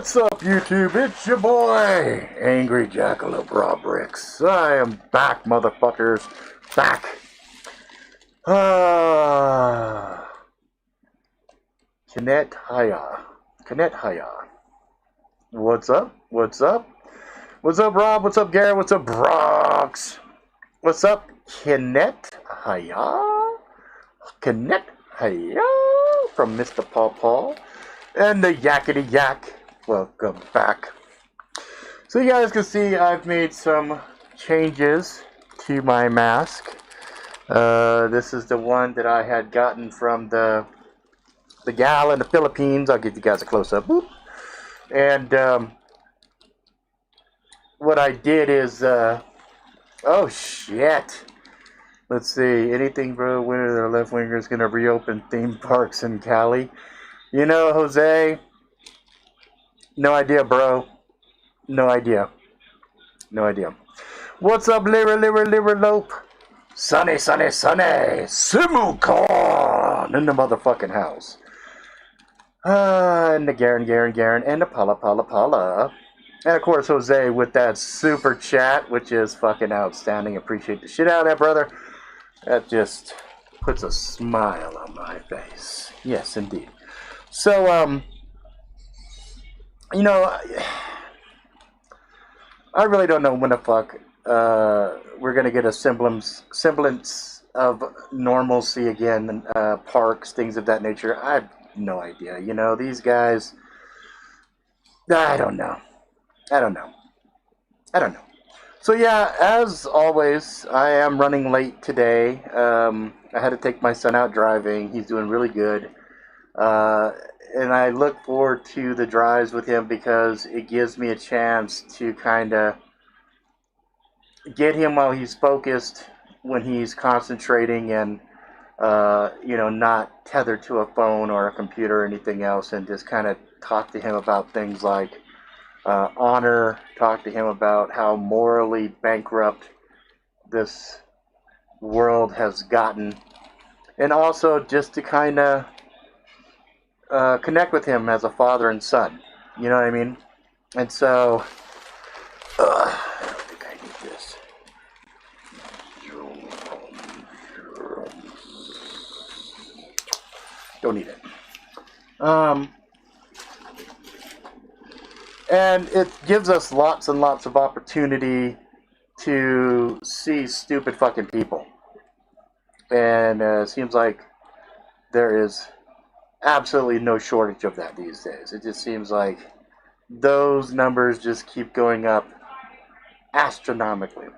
What's up, YouTube? It's your boy, Angry Jackalope Rob Ricks. I am back, motherfuckers. Back. Kinet Haya. Kinet Haya. What's up? What's up? What's up, Rob? What's up, Garrett? What's up, Brox? What's up, Kinet Haya? Kinet Haya from Mr. Paw Paw and the Yakety Yak. Welcome back. So you guys can see I've made some changes to my mask. This is the one that I had gotten from the gal in the Philippines. I'll give you guys a close-up. Boop. And what I did is, oh shit. Let's see, anything bro, when are the left wingers gonna reopen theme parks in Cali? You know, Jose, no idea, bro. No idea. No idea. What's up, Liver Lope? Sunny. Simulcon in the motherfucking house. And the Garen, and the Pala. And of course, Jose with that super chat, which is fucking outstanding. Appreciate the shit out of that, brother. That just puts a smile on my face. Yes, indeed. So, you know, I really don't know when the fuck we're gonna get a semblance of normalcy again. Parks, things of that nature. I have no idea. You know, these guys. I don't know. So yeah, as always, I am running late today. I had to take my son out driving. He's doing really good. And I look forward to the drives with him because it gives me a chance to kind of get him while he's focused, when he's concentrating and, you know, not tethered to a phone or a computer or anything else, and just kind of talk to him about things like honor, talk to him about how morally bankrupt this world has gotten, and also just to kind of connect with him as a father and son. You know what I mean? And so, I don't think I need this. Don't need it. And it gives us lots and lots of opportunity to see stupid fucking people. And it seems like there is absolutely no shortage of that these days. It just seems like those numbers just keep going up astronomically.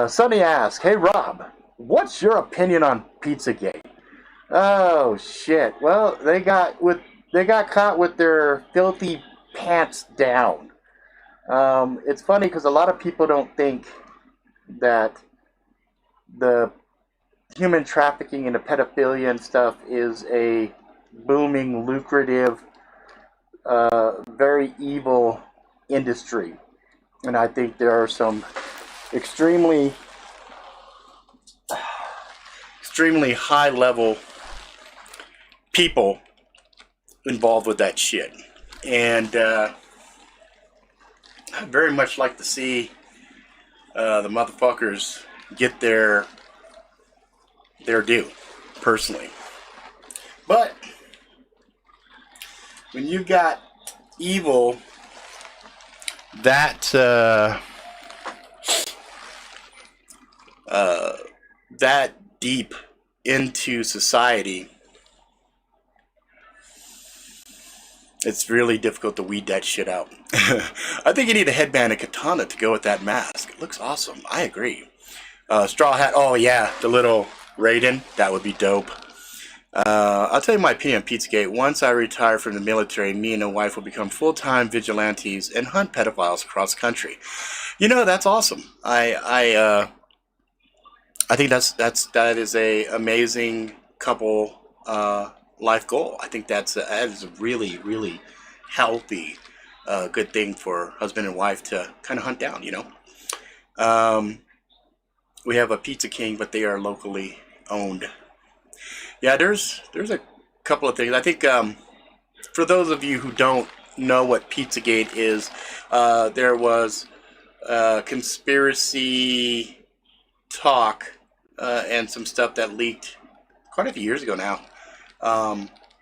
Sonny asks, "Hey Rob, what's your opinion on Pizzagate?" Oh shit. Well, they got caught with their filthy pants down. It's funny because a lot of people don't think that the human trafficking and the pedophilia and stuff is a booming, lucrative, very evil industry. And I think there are some extremely high level people involved with that shit. And I'd very much like to see the motherfuckers get their due, personally. But when you've got evil that that deep into society, it's really difficult to weed that shit out. I think you need a headband and katana to go with that mask. It looks awesome. I agree. Straw hat. Oh yeah, the little Raiden. That would be dope. I'll tell you my opinion on Pizzagate. Once I retire from the military, me and the wife will become full-time vigilantes and hunt pedophiles across the country. You know, that's awesome. I think that is a amazing couple life goal. I think that is a really, really healthy, good thing for husband and wife to kind of hunt down, you know. We have a Pizza King, but they are locally owned. Yeah, there's a couple of things. I think for those of you who don't know what Pizzagate is, there was conspiracy talk and some stuff that leaked quite a few years ago now,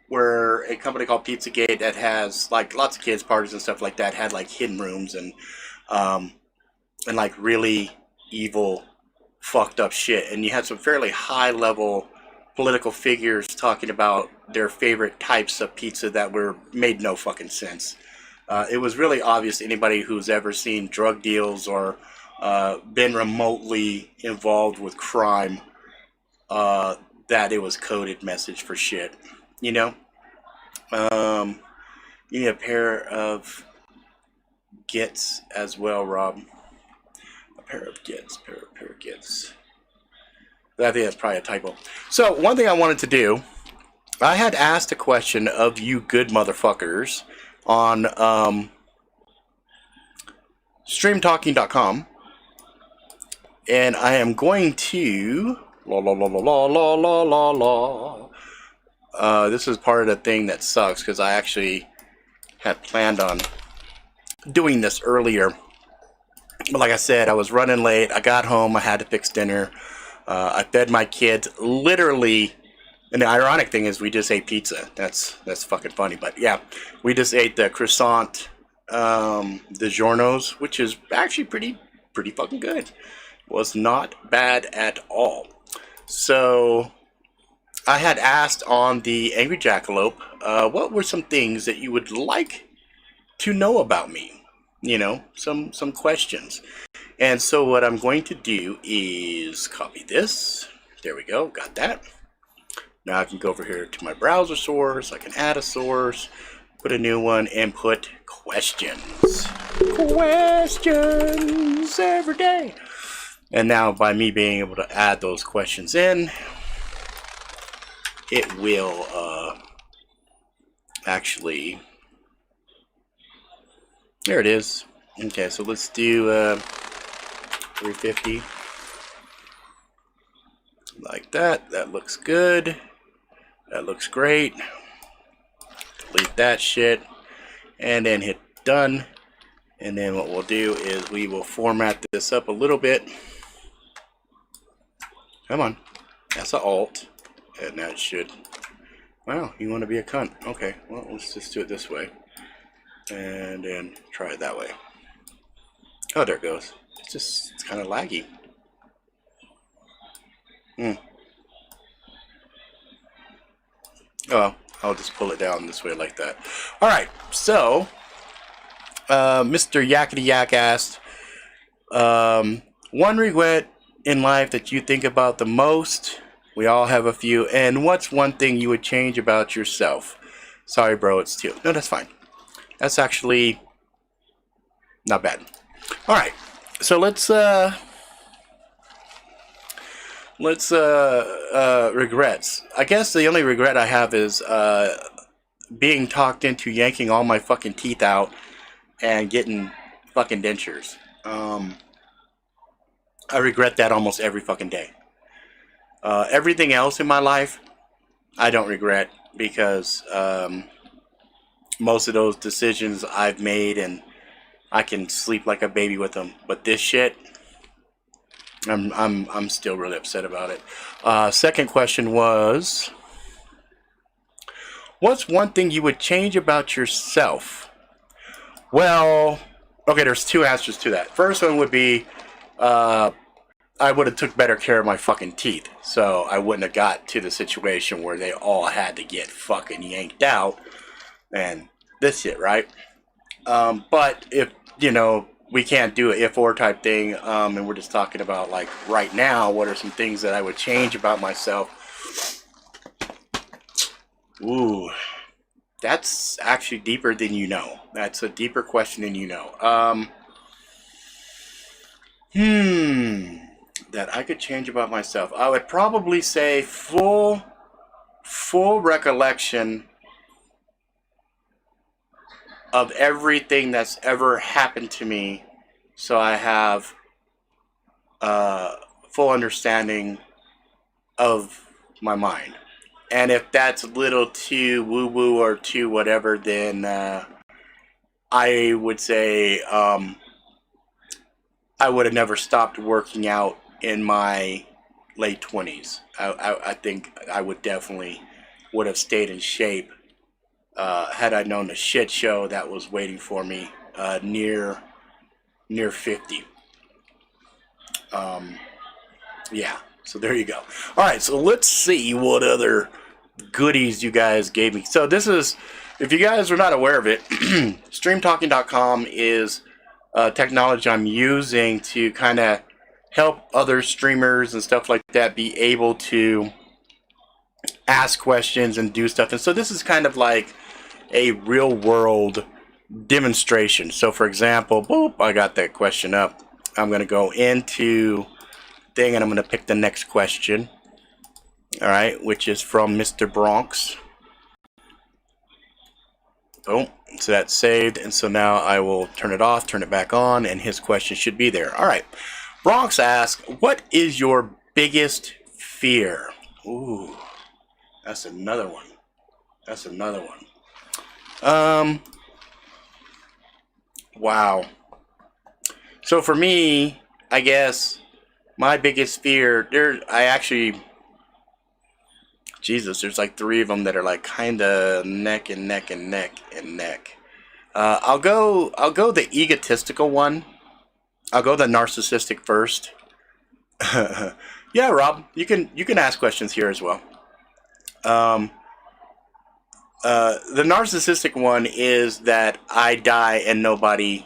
where a company called Pizzagate that has like lots of kids parties and stuff like that had like hidden rooms and like really evil, fucked up shit. And you had some fairly high level political figures talking about their favorite types of pizza that were made no fucking sense. It was really obvious to anybody who's ever seen drug deals or been remotely involved with crime that it was coded message for shit. You know? You need a pair of Gits as well, Rob. A pair of Gits. Pair of Gits. I think that's probably a typo. So, one thing I wanted to do, I had asked a question of you good motherfuckers on streamtalking.com, and I am going to this is part of the thing that sucks because I actually had planned on doing this earlier, but like I said, I was running late. I got home, I had to fix dinner. I fed my kids literally, and the ironic thing is we just ate pizza. That's fucking funny, but yeah, we just ate the croissant DiGiorno's, which is actually pretty fucking good. Was not bad at all. So I had asked on the Angry Jackalope, what were some things that you would like to know about me? You know, some questions. And so what I'm going to do is copy this. There we go, got that. Now I can go over here to my browser source. I can add a source, put a new one, and put questions. Questions every day. And now by me being able to add those questions in, it will actually, there it is. Okay, so let's do 350. Like that. That looks good. That looks great. Delete that shit. And then hit done. And then what we'll do is we will format this up a little bit. Come on. That's an alt. And that should... Wow, you want to be a cunt. Okay, well, let's just do it this way. And then try it that way. Oh, there it goes. It's kind of laggy. Oh, I'll just pull it down this way like that. Alright, so Mr. Yakety Yak asked, one regret in life that you think about the most. We all have a few. And what's one thing you would change about yourself? Sorry, bro, it's 2. No, that's fine. That's actually not bad. Alright, so let's regrets. I guess the only regret I have is being talked into yanking all my fucking teeth out and getting fucking dentures. I regret that almost every fucking day. Everything else in my life, I don't regret because most of those decisions I've made and I can sleep like a baby with them. But this shit, I'm still really upset about it. Second question was, what's one thing you would change about yourself? Well, okay, there's 2 answers to that. First one would be, I would have took better care of my fucking teeth, so I wouldn't have got to the situation where they all had to get fucking yanked out and this shit, right? But if, you know, we can't do an if-or type thing, and we're just talking about, like, right now, what are some things that I would change about myself? Ooh, that's actually deeper than you know. That's a deeper question than you know. That I could change about myself. I would probably say full recollection of everything that's ever happened to me, so I have full understanding of my mind. And if that's a little too woo-woo or too whatever, then I would say I would have never stopped working out in my late 20s. I think I would definitely would have stayed in shape had I known the shit show that was waiting for me near 50. Um, yeah, so there you go. All right, so let's see what other goodies you guys gave me. So this is, if you guys are not aware of it, streamtalking.com is technology I'm using to kind of help other streamers and stuff like that be able to ask questions and do stuff. And so this is kind of like a real world demonstration. So for example, boop, I got that question up. I'm going to go into thing and I'm going to pick the next question. All right, which is from Mr. Bronx. Boom. So that's saved, and so now I will turn it off, turn it back on, and his question should be there. All right. Bronx asks, what is your biggest fear? Ooh, that's another one. That's another one. Wow. So for me, I guess my biggest fear, Jesus, there's like three of them that are like kind of neck and neck and neck and neck. I'll go the egotistical one. I'll go the narcissistic first. Yeah, Rob, you can ask questions here as well. The narcissistic one is that I die and nobody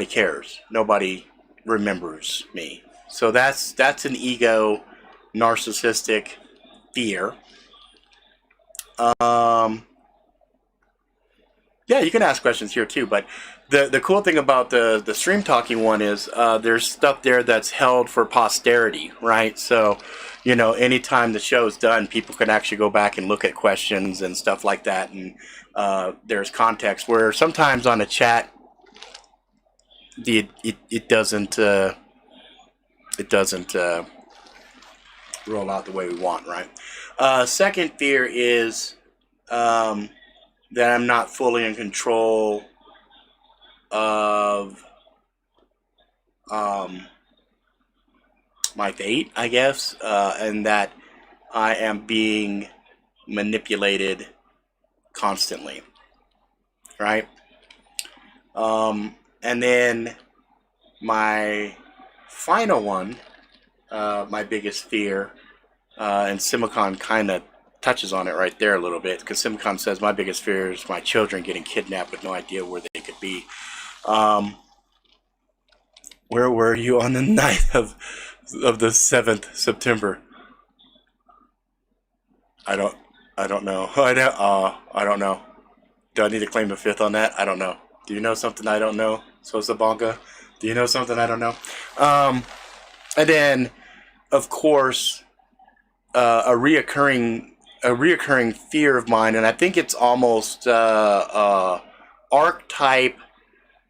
cares. Nobody remembers me. So that's an ego narcissistic fear. Yeah, you can ask questions here too, but the cool thing about the stream talking one is there's stuff there that's held for posterity, right? So, anytime the show's done, people can actually go back and look at questions and stuff like that, and there's context where sometimes on a chat, it doesn't roll out the way we want, right? Second fear is that I'm not fully in control of my fate, I guess, and that I am being manipulated constantly, right? And then my final one, my biggest fear, and Simicon kind of touches on it right there a little bit, because Simicon says my biggest fear is my children getting kidnapped with no idea where they could be. Where were you on the night of the 7th September? I don't know. I don't know. Do I need to claim the fifth on that? I don't know. Do you know something I don't know? Sosa Bonga? Do you know something I don't know? And then, of course, a reoccurring fear of mine, and I think it's almost archetype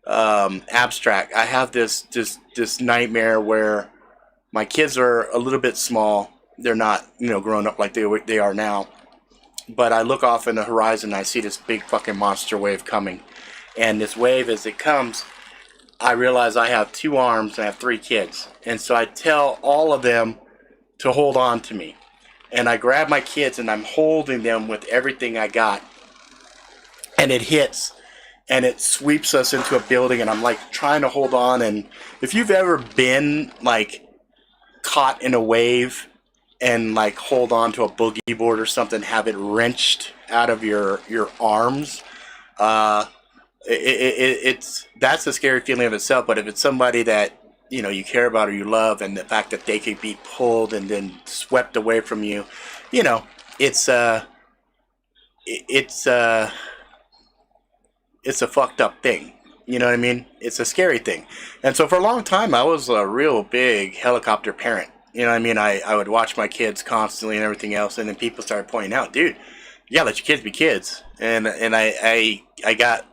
abstract. I have this nightmare where my kids are a little bit small. They're not, grown up like they are now. But I look off in the horizon and I see this big fucking monster wave coming. And this wave, as it comes, I realize I have 2 arms and I have 3 kids. And so I tell all of them to hold on to me. And I grab my kids and I'm holding them with everything I got. And it hits. And it sweeps us into a building. And I'm like trying to hold on. And if you've ever been like caught in a wave and like hold on to a boogie board or something, have it wrenched out of your arms, it's that's a scary feeling of itself. But if it's somebody that you care about or you love, and the fact that they could be pulled and then swept away from you, it's a fucked up thing. You know what I mean? It's a scary thing. And so for a long time, I was a real big helicopter parent. You know what I mean? I would watch my kids constantly and everything else, and then people started pointing out, dude, you gotta let your kids be kids. And I got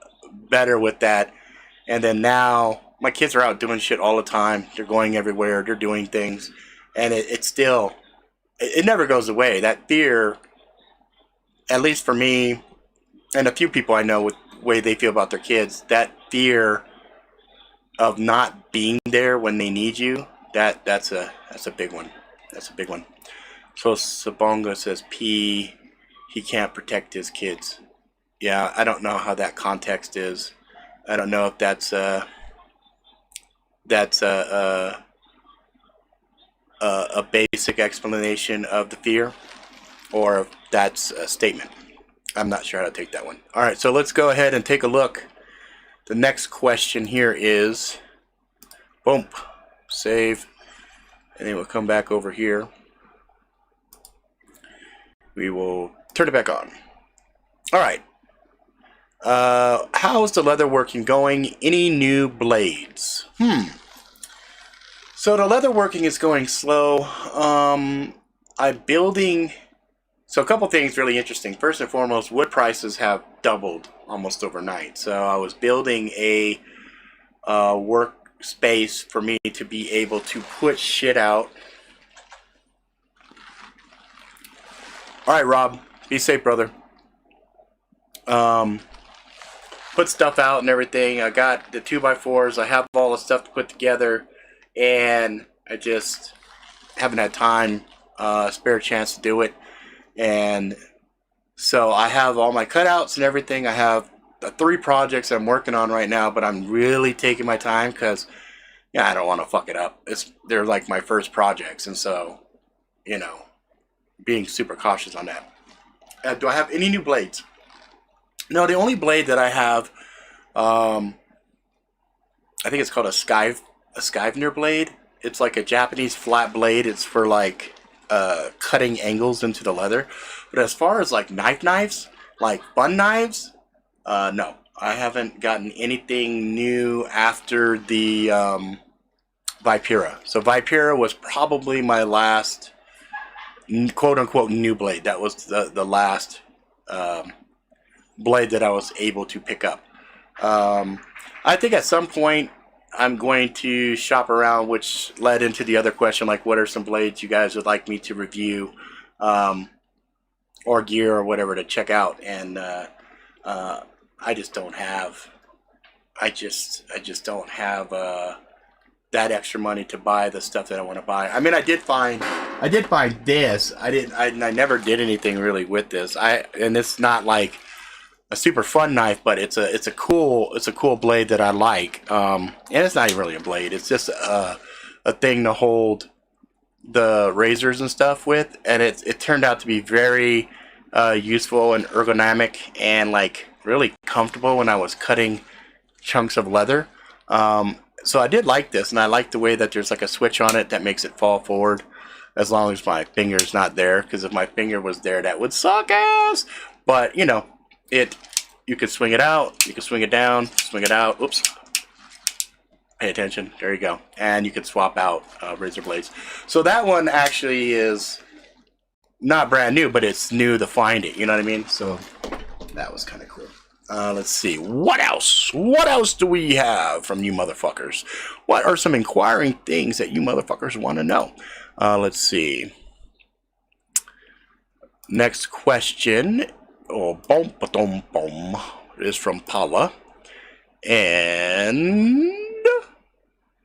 better with that. And then now my kids are out doing shit all the time. They're going everywhere. They're doing things. And it still, it never goes away. That fear, at least for me, and a few people I know with the way they feel about their kids, that fear of not being there when they need you, that's a big one. That's a big one. So Sabonga says P, he can't protect his kids. Yeah, I don't know how that context is. I don't know if that's a basic explanation of the fear, or if that's a statement. I'm not sure how to take that one. All right, so let's go ahead and take a look. The next question here is, boom, save, and then we'll come back over here. We will turn it back on. All right. How's the leather working going? Any new blades? So the leather working is going slow. I'm building. So a couple things really interesting. First and foremost, wood prices have doubled almost overnight. So I was building a workspace for me to be able to put shit out. All right, Rob, be safe, brother. Put stuff out and everything. I got the 2x4s. I have all the stuff to put together, and I just haven't had time, spare chance to do it. And so I have all my cutouts and everything. I have the 3 projects I'm working on right now, but I'm really taking my time because, yeah, I don't want to fuck it up. They're like my first projects, and so, you know, being super cautious on that. Do I have any new blades? No, the only blade that I have, I think it's called a Skyvener blade. It's like a Japanese flat blade. It's for like cutting angles into the leather. But as far as like knives, like fun knives, no, I haven't gotten anything new after the Vipera. So Vipera was probably my last quote unquote new blade. That was the last blade that I was able to pick up. I think at some point I'm going to shop around, which led into the other question, like what are some blades you guys would like me to review, or gear or whatever to check out. And I just don't have that extra money to buy the stuff that I want to buy. I mean, I did find this. I never did anything really with this. And it's not like a super fun knife, but it's a cool blade that I like. And it's not even really a blade. It's just a thing to hold the razors and stuff with, and it turned out to be very useful and ergonomic and like really comfortable when I was cutting chunks of leather. So I did like this, and I like the way that there's like a switch on it that makes it fall forward as long as my finger's not there, because if my finger was there, that would suck ass. But you know, you can swing it out, you can swing it down, swing it out. Oops. Pay attention. There you go. And you can swap out razor blades. So that one actually is not brand new, but it's new to find it. You know what I mean? So that was kind of cool. Let's see. What else? What else do we have from you motherfuckers? What are some inquiring things that you motherfuckers want to know? Let's see. Next question. Oh, boom, ba-dum, boom. Is from Paula. And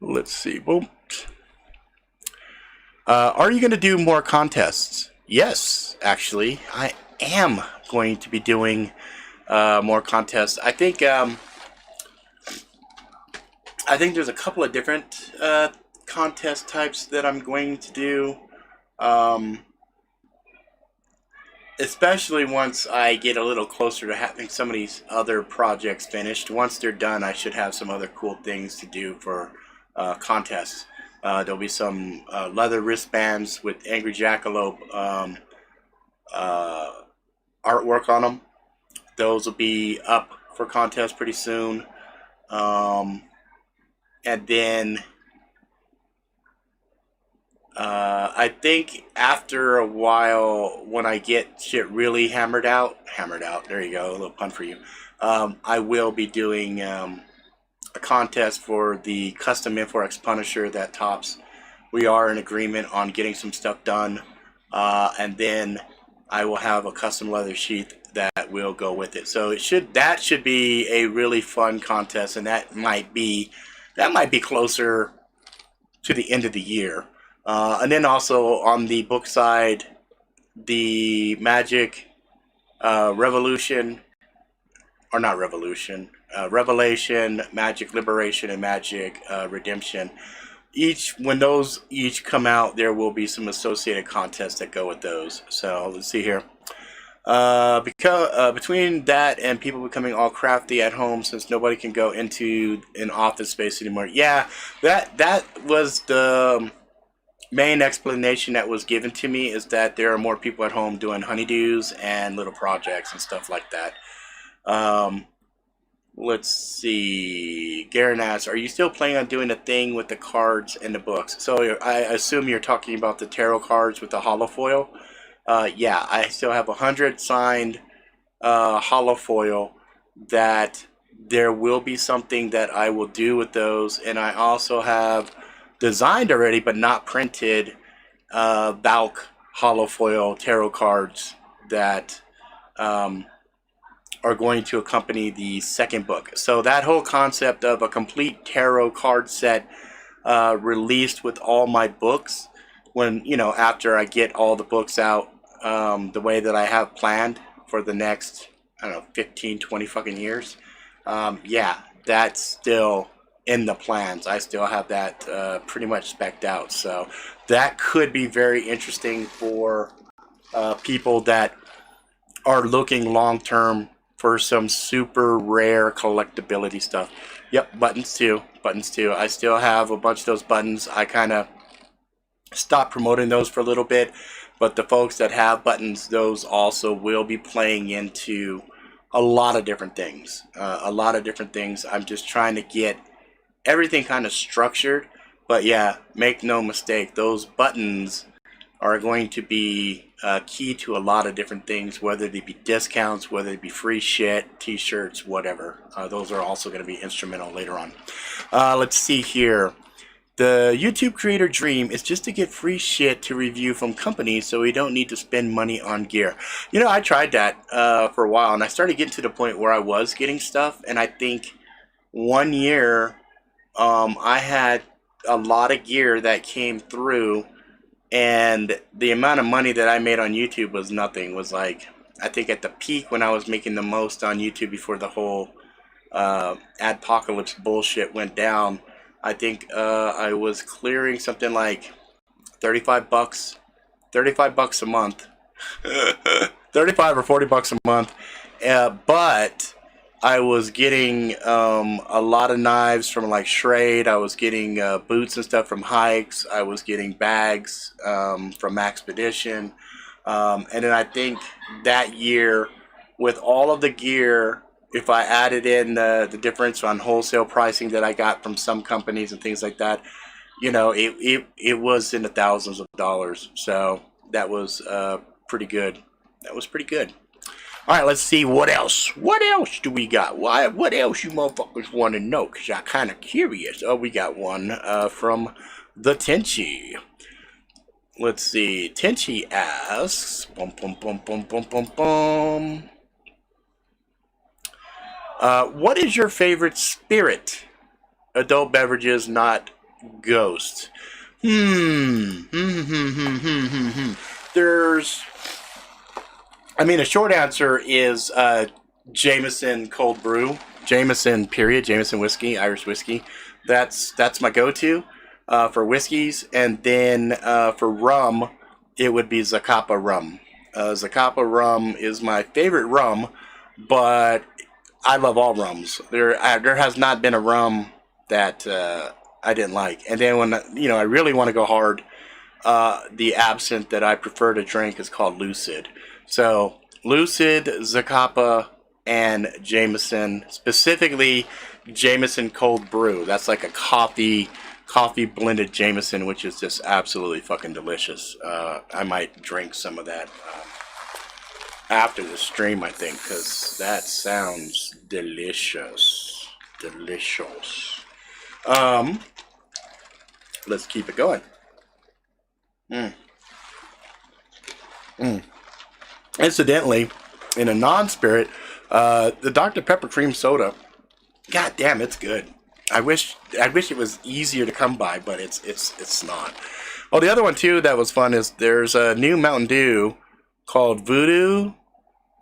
let's see. Boom. Are you going to do more contests? Yes, actually. I am going to be doing more contests. I think there's a couple of different contest types that I'm going to do. Especially once I get a little closer to having some of these other projects finished. Once they're done, I should have some other cool things to do for contests. There'll be some leather wristbands with Angry Jackalope artwork on them. Those will be up for contest pretty soon. And then I think after a while, when I get shit really hammered out, there you go, a little pun for you, I will be doing a contest for the custom Inforex Punisher that Tops. We are in agreement on getting some stuff done, and then I will have a custom leather sheath that will go with it. So that should be a really fun contest, and that might be closer to the end of the year. And then also on the book side, the Magic Revolution, or not Revolution, Revelation, Magic Liberation, and Magic Redemption. When those each come out, there will be some associated contests that go with those. So let's see here. Between that and people becoming all crafty at home, since nobody can go into an office space anymore. Yeah, that was the main explanation that was given to me, is that there are more people at home doing honeydews and little projects and stuff like that. Let's see. Garen asks, are you still planning on doing a thing with the cards and the books? So I assume you're talking about the tarot cards with the holofoil. Yeah, I still have 100 signed holofoil that there will be something that I will do with those. And I also have designed already but not printed Valk holofoil tarot cards that are going to accompany the second book. So that whole concept of a complete tarot card set released with all my books, when, after I get all the books out the way that I have planned for the next, I don't know, 15, 20 fucking years. Yeah, that's still in the plans. I still have that pretty much spec'd out. So that could be very interesting for people that are looking long term for some super rare collectability stuff. Yep, buttons too. I still have a bunch of those buttons. I kind of stopped promoting those for a little bit, but the folks that have buttons, those also will be playing into a lot of different things. I'm just trying to get everything kind of structured. But yeah, make no mistake, those buttons are going to be key to a lot of different things, whether they be discounts, whether it be free shit, t-shirts, whatever. Those are also going to be instrumental later on. Let's see here. The YouTube creator dream is just to get free shit to review from companies so we don't need to spend money on gear. I tried that for a while, and I started getting to the point where I was getting stuff, and I think one year I had a lot of gear that came through, and the amount of money that I made on YouTube was nothing. Was like, I think at the peak when I was making the most on YouTube before the whole adpocalypse bullshit went down, I think I was clearing something like $35 a month. 35 or $40 a month. But I was getting a lot of knives from like Schrade. I was getting boots and stuff from Hikes. I was getting bags from Maxpedition. And then I think that year, with all of the gear, if I added in the difference on wholesale pricing that I got from some companies and things like that, it was in the thousands of dollars. So that was pretty good. All right, let's see what else. What else do we got? What else you motherfuckers want to know? Because I'm kind of curious. Oh, we got one from the Tenchi. Let's see. Tenchi asks, what is your favorite spirit? Adult beverages, not Ghost. There's... a short answer is Jameson cold brew. Jameson, period. Jameson whiskey, Irish whiskey. That's my go-to for whiskeys. And then for rum, it would be Zacapa rum. Zacapa rum is my favorite rum, but I love all rums. There has not been a rum that I didn't like. And then when I really want to go hard, the absinthe that I prefer to drink is called Lucid. So Lucid, Zacapa, and Jameson, specifically Jameson cold brew. That's like a coffee blended Jameson, which is just absolutely fucking delicious. I might drink some of that after the stream, I think, because that sounds delicious. Let's keep it going. Incidentally, in a non-spirit, the Dr. Pepper cream soda, god damn, it's good. I wish it was easier to come by, but it's not. Oh, the other one too that was fun is there's a new Mountain Dew called Voodoo,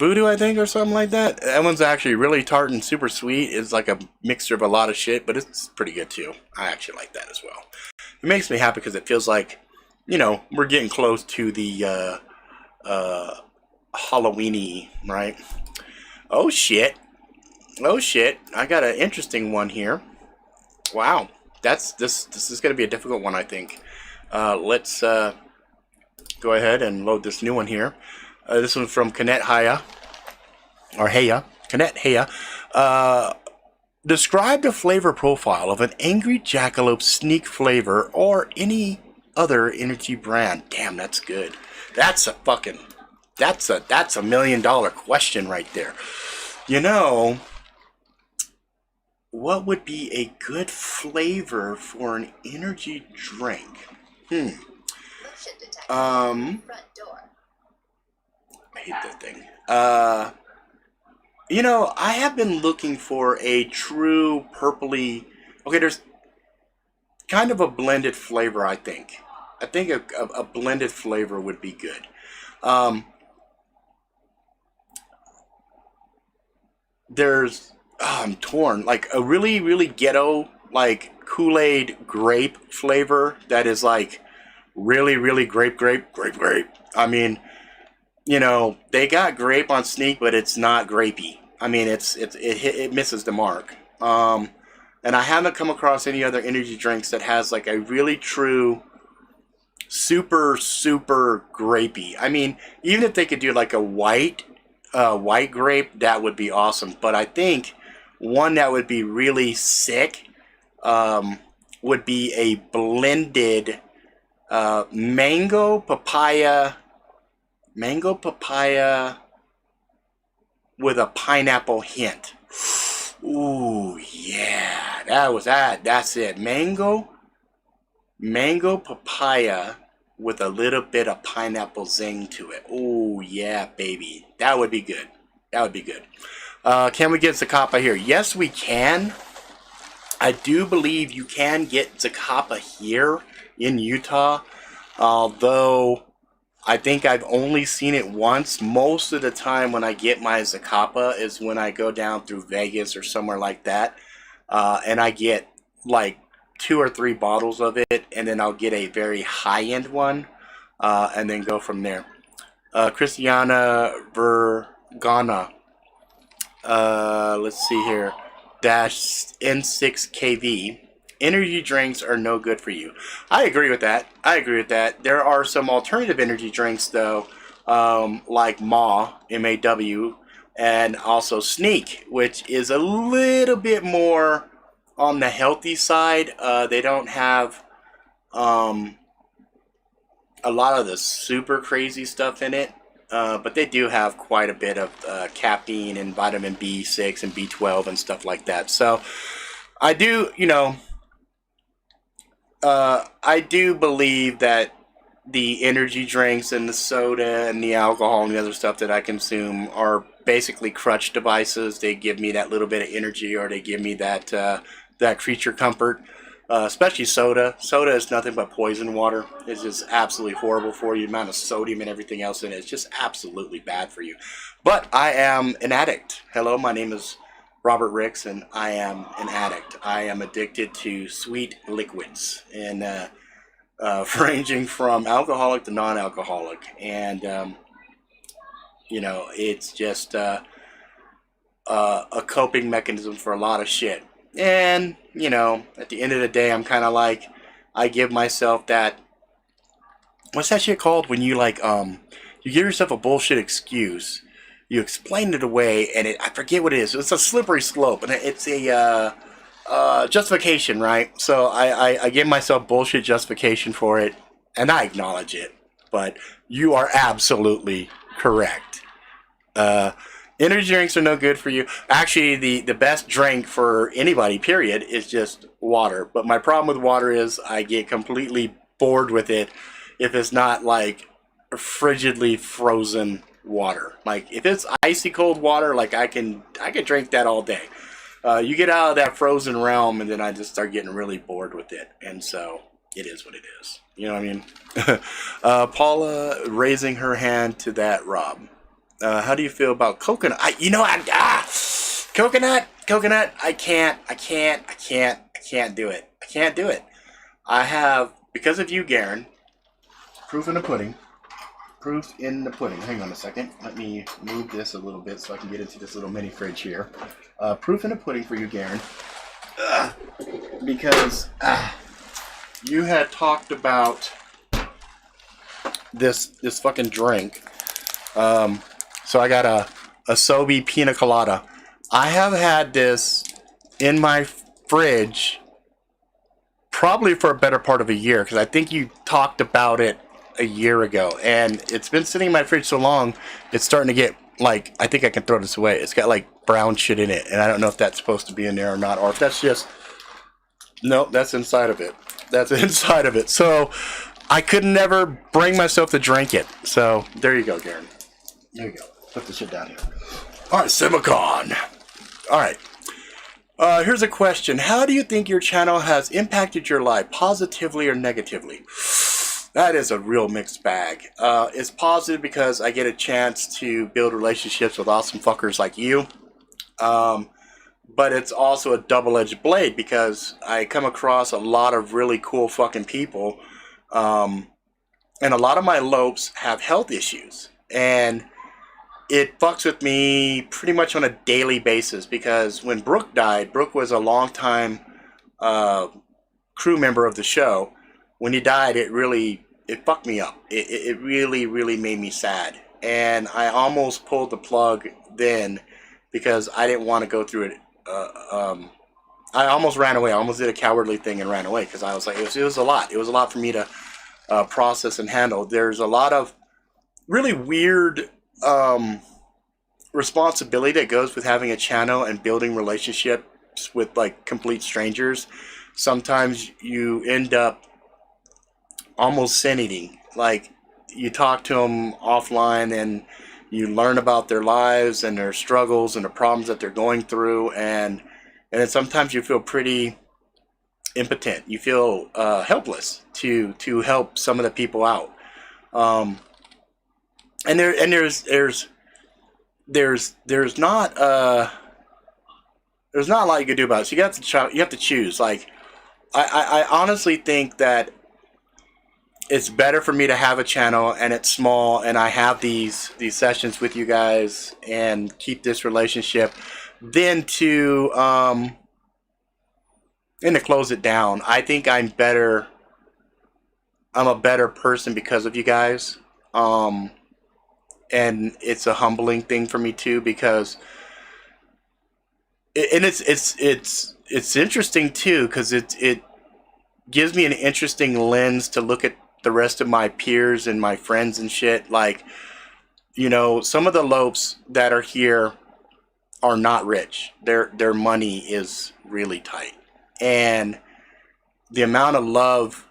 I think, or something like that. That one's actually really tart and super sweet. It's like a mixture of a lot of shit, but it's pretty good too. I actually like that as well. It makes me happy because it feels like, we're getting close to the Halloweeny, right? Oh shit! I got an interesting one here. Wow, this is going to be a difficult one, I think. Let's go ahead and load this new one here. This one's from Kanet Haya, or Heya. Kanet Heya. Describe the flavor profile of an Angry Jackalope Sneak flavor or any other energy brand. Damn, that's good. That's a $1 million question right there. What would be a good flavor for an energy drink? I hate that thing. I have been looking for a true purpley. Okay, there's kind of a blended flavor, I think. I think a blended flavor would be good. I'm torn. Like a really, really ghetto, like Kool-Aid grape flavor that is like really, really grape. I mean, they got grape on Sneak, but it's not grapey. I mean, it misses the mark. And I haven't come across any other energy drinks that has like a really true super, super grapey. I mean, even if they could do like a white grape, that would be awesome. But I think one that would be really sick would be a blended mango papaya with a pineapple hint. Ooh, yeah, that's it. Mango papaya with a little bit of pineapple zing to it. Ooh, yeah, baby. That would be good. Can we get Zacapa here? Yes, we can. I do believe you can get Zacapa here in Utah, although I think I've only seen it once. Most of the time when I get my Zacapa is when I go down through Vegas or somewhere like that, and I get like 2 or 3 bottles of it, and then I'll get a very high-end one, and then go from there. Christiana Vergana, let's see here, -N6KV. Energy drinks are no good for you. I agree with that. There are some alternative energy drinks, though, like MAW, and also Sneak, which is a little bit more on the healthy side. They don't have a lot of the super crazy stuff in it, but they do have quite a bit of caffeine and vitamin B6 and B12 and stuff like that. So I do, I do believe that the energy drinks and the soda and the alcohol and the other stuff that I consume are basically crutch devices. They give me that little bit of energy, or they give me that creature comfort. Especially soda. Soda is nothing but poison water. It's just absolutely horrible for you. The amount of sodium and everything else in it is just absolutely bad for you. But I am an addict. Hello, my name is Robert Ricks, and I am an addict. I am addicted to sweet liquids, and ranging from alcoholic to non-alcoholic. And, it's just a coping mechanism for a lot of shit. And, at the end of the day, I'm kind of like, I give myself that, what's that shit called? When you you give yourself a bullshit excuse, you explain it away, and I forget what it is. It's a slippery slope, and it's a justification, right? So I give myself bullshit justification for it, and I acknowledge it. But you are absolutely correct. Energy drinks are no good for you. Actually, the best drink for anybody, period, is just water. But my problem with water is I get completely bored with it if it's not like frigidly frozen water. Like if it's icy cold water, like I can drink that all day. You get out of that frozen realm, and then I just start getting really bored with it, and so it is what it is. You know what I mean? Paula raising her hand to that, Rob. How do you feel about coconut? Coconut. I can't do it. I can't do it. I have, because of you, Garen, proof in the pudding. Proof in the pudding. Hang on a second. Let me move this a little bit so I can get into this little mini fridge here. Proof in the pudding for you, Garen. Because you had talked about this fucking drink. So I got a Sobe Pina Colada. I have had this in my fridge probably for a better part of a year, because I think you talked about it a year ago, and it's been sitting in my fridge so long, it's starting to get, like, I think I can throw this away. It's got like brown shit in it, and I don't know if that's supposed to be in there or not, or if that's just, no, that's inside of it. That's inside of it. So I could never bring myself to drink it. So there you go, Garen. There you go. Put the shit down here. All right, Simicon. All right. Here's a question. How do you think your channel has impacted your life, positively or negatively? That is a real mixed bag. It's positive because I get a chance to build relationships with awesome fuckers like you. But it's also a double-edged blade because I come across a lot of really cool fucking people. And a lot of my lopes have health issues. And it fucks with me pretty much on a daily basis, because when Brooke died, Brooke was a longtime crew member of the show. When he died, it fucked me up. It really, really made me sad. And I almost pulled the plug then because I didn't want to go through it. I almost ran away. I almost did a cowardly thing and ran away because I was like, it was a lot. It was a lot for me to process and handle. There's a lot of really weird responsibility that goes with having a channel and building relationships with like complete strangers. Sometimes you end up almost sin eating. Like you talk to them offline and you learn about their lives and their struggles and the problems that they're going through, and then sometimes you feel pretty impotent. You feel helpless to help some of the people out. And there's not a lot you can do about it. So you have to choose. Like I honestly think that it's better for me to have a channel and it's small and I have these sessions with you guys and keep this relationship than to close it down. I think I'm a better person because of you guys. And it's a humbling thing for me too, because it's interesting too, because it gives me an interesting lens to look at the rest of my peers and my friends and shit. Like, you know, some of the lopes that are here are not rich. Their money is really tight, and the amount of love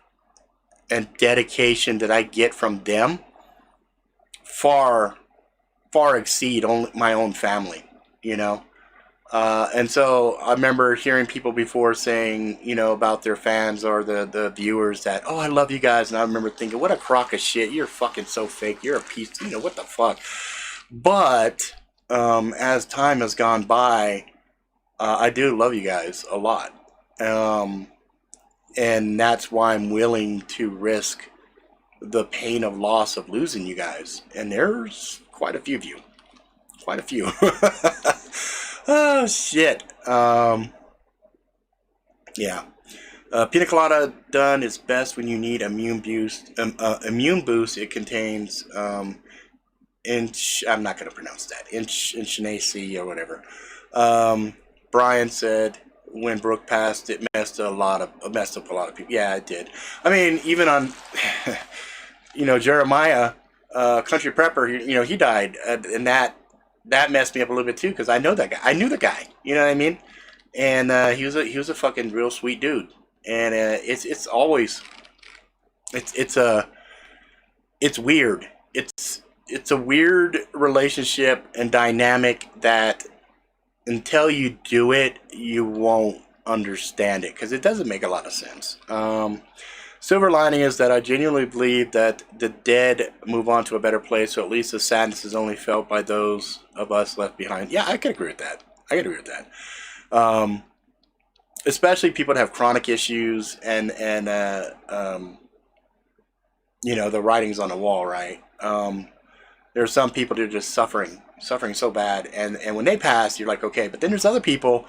and dedication that I get from them far exceed only my own family, you know. And so I remember hearing people before saying, you know, about their fans or the viewers that, oh, I love you guys. And I remember thinking, what a crock of shit. You're fucking so fake. You're a piece, you know, what the fuck. But as time has gone by, I do love you guys a lot. And that's why I'm willing to risk the pain of loss of losing you guys. And there's quite a few of you. Quite a few. Oh, shit. Yeah. Pina Colada done is best when you need immune boost. It contains, I'm not going to pronounce that. Inchinaceae or whatever. Brian said when Brooke passed, it messed up a lot of people. Yeah, it did. I mean, even on, you know, Jeremiah, Country Prepper, you know, he died, and that messed me up a little bit too, because I know that guy. I knew the guy. You know what I mean? And he was a fucking real sweet dude. And it's weird. it's a weird relationship and dynamic that until you do it, you won't understand it because it doesn't make a lot of sense. Silver lining is that I genuinely believe that the dead move on to a better place, so at least the sadness is only felt by those of us left behind. Yeah, I could agree with that. I could agree with that. Especially people that have chronic issues and you know, the writing's on the wall, right? There are some people that are just suffering so bad, and when they pass, you're like, okay. But then there's other people,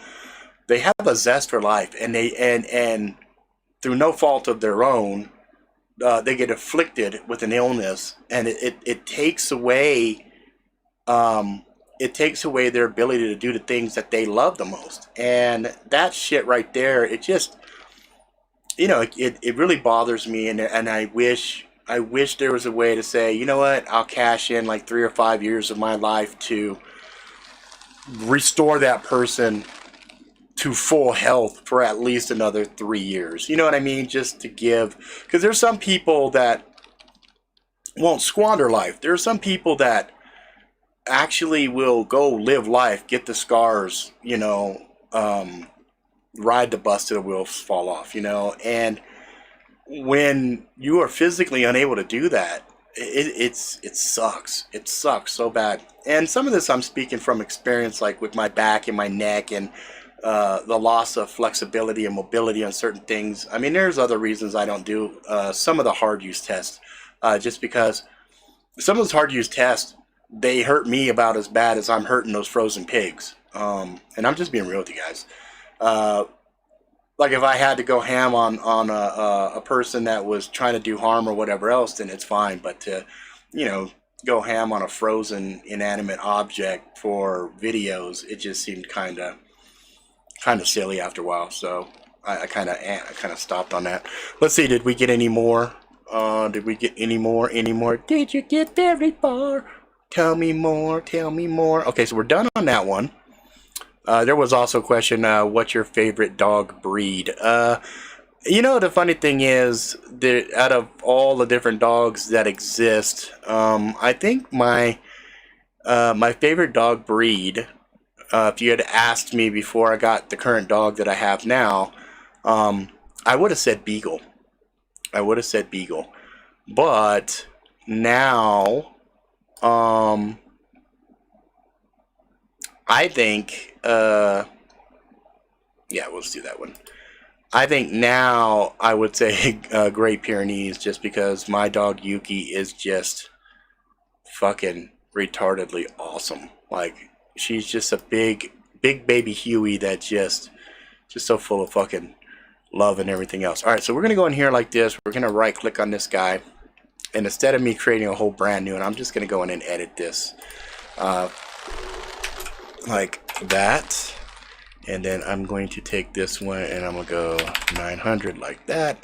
they have a zest for life, and and through no fault of their own, they get afflicted with an illness, and it takes away their ability to do the things that they love the most, and that shit right there, it just, you know, it really bothers me, and I wish there was a way to say, you know what, I'll cash in like 3 or 5 years of my life to restore that person to full health for at least another 3 years. You know what I mean? Just to give, because there's some people that won't squander life. There are some people that actually will go live life, get the scars, you know, ride the bus till the wheels fall off, you know. And when you are physically unable to do that, it sucks. It sucks so bad. And some of this I'm speaking from experience, like with my back and my neck, and the loss of flexibility and mobility on certain things. I mean, there's other reasons I don't do some of the hard use tests, just because some of those hard use tests, they hurt me about as bad as I'm hurting those frozen pigs. And I'm just being real with you guys. Like if I had to go ham on a person that was trying to do harm or whatever else, then it's fine. But to, you know, go ham on a frozen inanimate object for videos, it just seemed kind of silly after a while. So I kind of stopped on that. Let's see, did we get any more? Did we get any more? Did you get very far? Tell me more. Okay, so we're done on that one. There was also a question, what's your favorite dog breed? You know, the funny thing is that out of all the different dogs that exist, I think my favorite dog breed, if you had asked me before I got the current dog that I have now, I would have said Beagle. But now, I think, yeah, we'll just do that one. I think now I would say Great Pyrenees, just because my dog Yuki is just fucking retardedly awesome. Like, she's just a big baby Huey that's just so full of fucking love and everything else. All right, so we're going to go in here like this. We're going to right click on this guy. And instead of me creating a whole brand new one, I'm just going to go in and edit this. Like that. And then I'm going to take this one and I'm going to go 900 like that.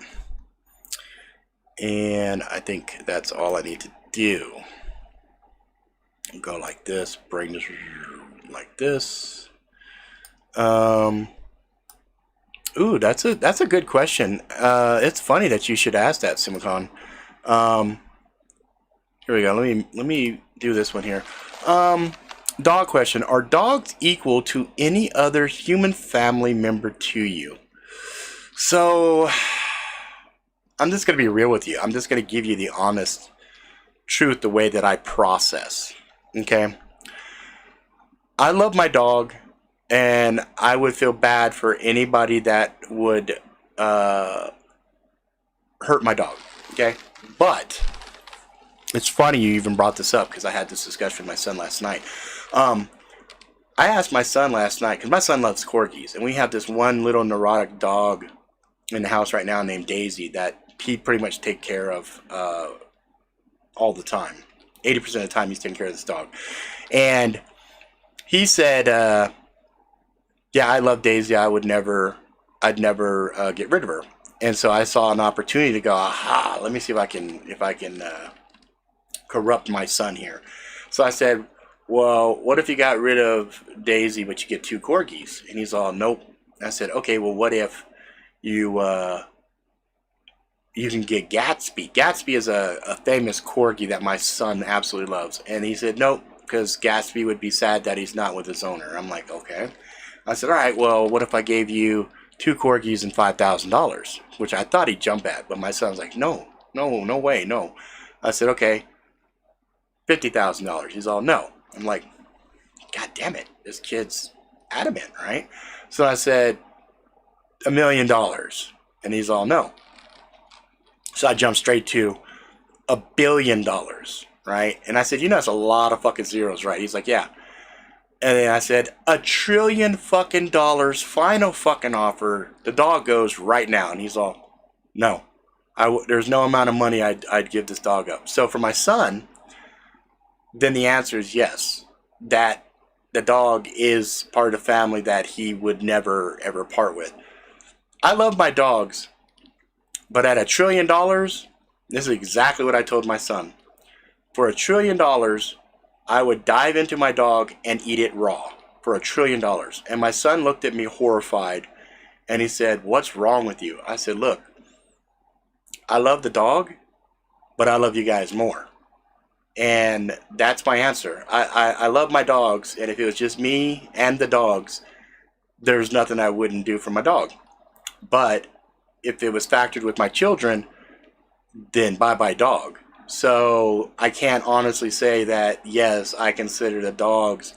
And I think that's all I need to do. Go like this, bring this like this. Ooh, that's a good question. It's funny that you should ask that, Simicon. Here we go. Let me do this one here. Dog question. Are dogs equal to any other human family member to you? So, I'm just going to be real with you. I'm just going to give you the honest truth, the way that I process. Okay? I love my dog, and I would feel bad for anybody that would hurt my dog. Okay? But it's funny you even brought this up, because I had this discussion with my son last night. I asked my son last night, because my son loves corgis, and we have this one little neurotic dog in the house right now named Daisy that he pretty much takes care of all the time. 80% of the time he's taking care of this dog. And he said, yeah, I love Daisy. I'd never get rid of her. And so I saw an opportunity to go, aha, let me see if I can corrupt my son here. So I said, well, what if you got rid of Daisy but you get 2 corgis? And he's all, nope. I said, okay, well, what if you you can get Gatsby. Gatsby is a famous corgi that my son absolutely loves. And he said, nope, because Gatsby would be sad that he's not with his owner. I'm like, okay. I said, all right, well, what if I gave you 2 corgis and $5,000? Which I thought he'd jump at. But my son's like, no way, no. I said, okay, $50,000. He's all, no. I'm like, God damn it. This kid's adamant, right? So I said, $1 million. And he's all, no. So I jumped straight to $1 billion, right? And I said, you know, that's a lot of fucking zeros, right? He's like, yeah. And then I said, $1 trillion fucking dollars, final fucking offer. The dog goes right now. And he's all, no. There's no amount of money I'd give this dog up. So for my son, then the answer is yes. That the dog is part of the family that he would never, ever part with. I love my dogs. But at $1 trillion, this is exactly what I told my son. For $1 trillion, I would dive into my dog and eat it raw. For $1 trillion. And my son looked at me horrified. And he said, what's wrong with you? I said, look, I love the dog, but I love you guys more. And that's my answer. I love my dogs. And if it was just me and the dogs, there's nothing I wouldn't do for my dog. But if it was factored with my children, then bye-bye dog. So I can't honestly say that, yes, I consider the dogs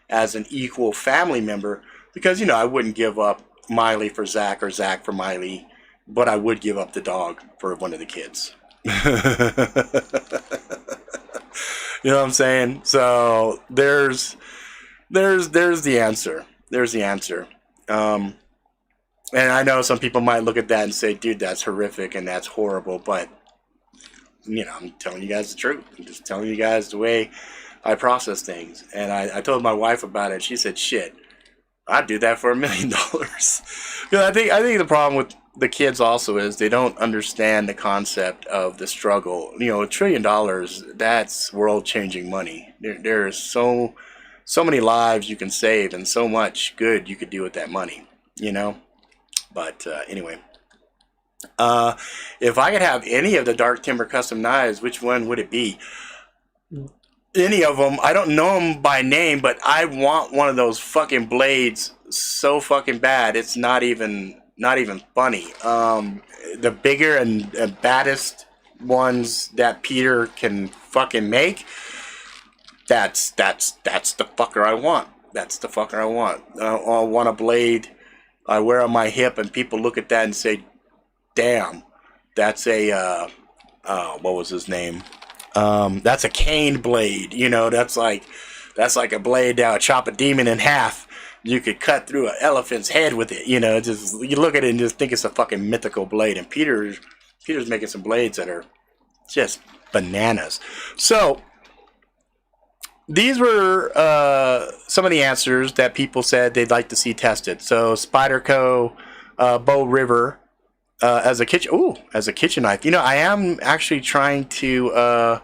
as an equal family member because, you know, I wouldn't give up Miley for Zach or Zach for Miley, but I would give up the dog for one of the kids. You know what I'm saying? So there's the answer. There's the answer. And I know some people might look at that and say, dude, that's horrific and that's horrible. But, you know, I'm telling you guys the truth. I'm just telling you guys the way I process things. And I told my wife about it. She said, shit, I'd do that for $1 million. I think the problem with the kids also is they don't understand the concept of the struggle. You know, $1 trillion, that's world-changing money. There is so many lives you can save and so much good you could do with that money, you know? But anyway, if I could have any of the Dark Timber custom knives, which one would it be? Any of them. I don't know them by name, but I want one of those fucking blades so fucking bad. It's not even funny. The bigger and baddest ones that Peter can fucking make. That's the fucker I want. That's the fucker I want. I want a blade I wear on my hip, and people look at that and say, damn, that's a, what was his name? That's a cane blade, you know, that's like a blade that would chop a demon in half. You could cut through an elephant's head with it, you know, just, you look at it and just think it's a fucking mythical blade, and Peter's making some blades that are just bananas. So, these were some of the answers that people said they'd like to see tested. So Spyderco Bow River as a kitchen knife. You know, I am actually trying to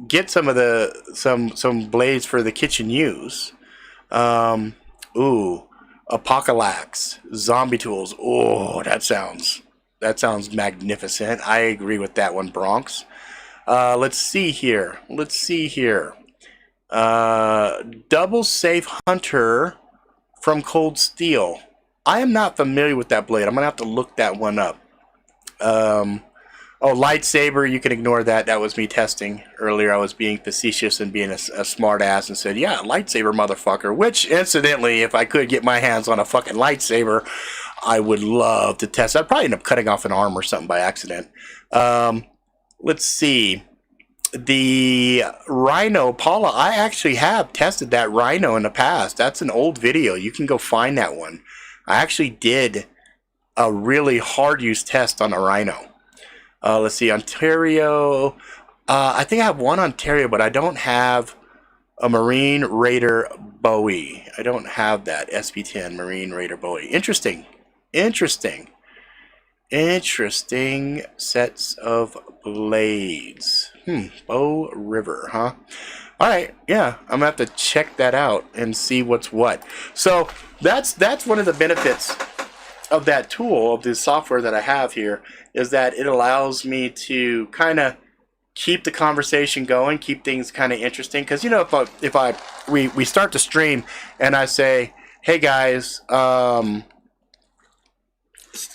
get some of some blades for the kitchen use. Apocalypse, zombie tools. Oh, that sounds magnificent. I agree with that one, Bronx. Let's see here. Double Safe Hunter from Cold Steel. I am not familiar with that blade. I'm going to have to look that one up. Lightsaber, you can ignore that. That was me testing earlier. I was being facetious and being a smart ass and said, yeah, lightsaber, motherfucker. Which, incidentally, if I could get my hands on a fucking lightsaber, I would love to test. I'd probably end up cutting off an arm or something by accident. Let's see. The Rhino, Paula, I actually have tested that Rhino in the past. That's an old video. You can go find that one. I actually did a really hard use test on a Rhino. Let's see, Ontario. I think I have one Ontario, but I don't have a Marine Raider Bowie. I don't have that SP10 Marine Raider Bowie. Interesting sets of blades. Bow River, huh? All right, yeah, I'm gonna have to check that out and see what's what. So that's one of the benefits of that tool, of the software that I have here, is that it allows me to kind of keep the conversation going, keep things kind of interesting. Because we start the stream and I say, hey guys, go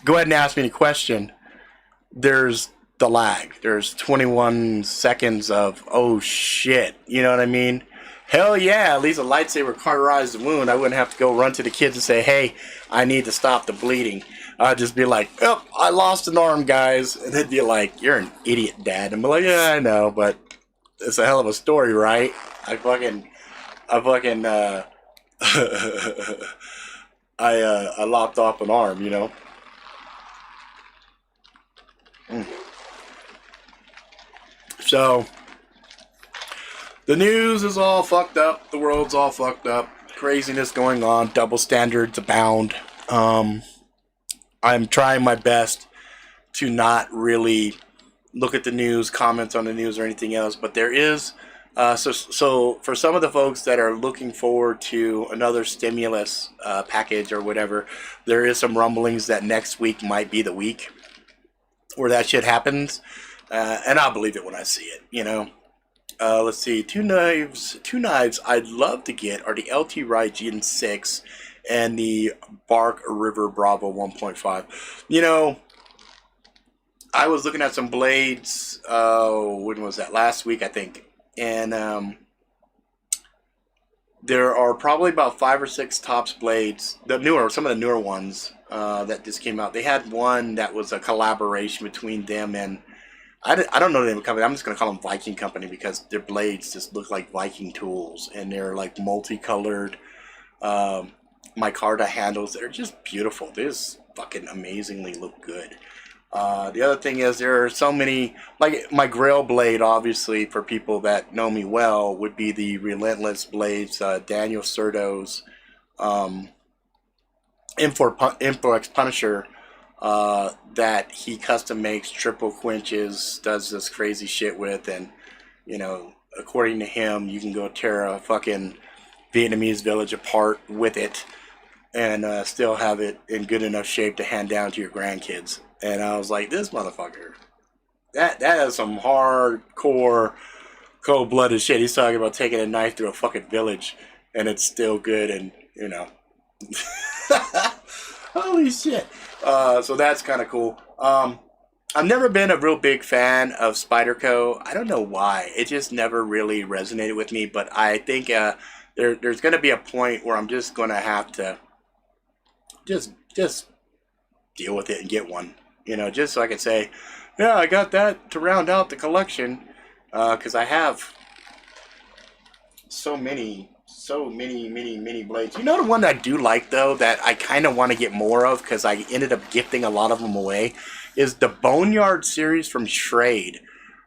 ahead and ask me any question. There's the lag. There's 21 seconds of, oh shit, you know what I mean? Hell yeah, at least a lightsaber cauterized the wound. I wouldn't have to go run to the kids and say, hey, I need to stop the bleeding. I'd just be like, oh, I lost an arm, guys. And they'd be like, you're an idiot, Dad. And I'm like, yeah, I know, but it's a hell of a story, right? I lopped off an arm, you know? So, the news is all fucked up. The world's all fucked up. Craziness going on. Double standards abound. I'm trying my best to not really look at the news, comment on the news, or anything else. But there is, so for some of the folks that are looking forward to another stimulus package or whatever, there is some rumblings that next week might be the week where that shit happens. And I'll believe it when I see it, you know. Let's see, two knives I'd love to get are the LT Wright Gen 6 and the Bark River Bravo 1.5. You know, I was looking at some blades, when was that? Last week, I think. And there are probably about 5 or 6 Tops blades, some of the newer ones that just came out. They had one that was a collaboration between them and I don't know the name of the company. I'm just going to call them Viking Company because their blades just look like Viking tools. And they're like multicolored micarta handles that are just beautiful. They just fucking amazingly look good. The other thing is there are so many, like my Grail blade, obviously, for people that know me well, would be the Relentless Blades, Daniel Serto's Inforex Punisher. That he custom makes triple quenches, does this crazy shit with, and you know, according to him, you can go tear a fucking Vietnamese village apart with it, and still have it in good enough shape to hand down to your grandkids. And I was like, this motherfucker, that is some hardcore, cold-blooded shit. He's talking about taking a knife through a fucking village, and it's still good, and you know, holy shit. So that's kind of cool. I've never been a real big fan of Spyderco. I don't know why. It just never really resonated with me. But I think there's going to be a point where I'm just going to have to just deal with it and get one. You know, just so I can say, yeah, I got that to round out the collection. Because I have so many blades. You know the one that I do like, though, that I kind of want to get more of because I ended up gifting a lot of them away, is the Boneyard series from Schrade.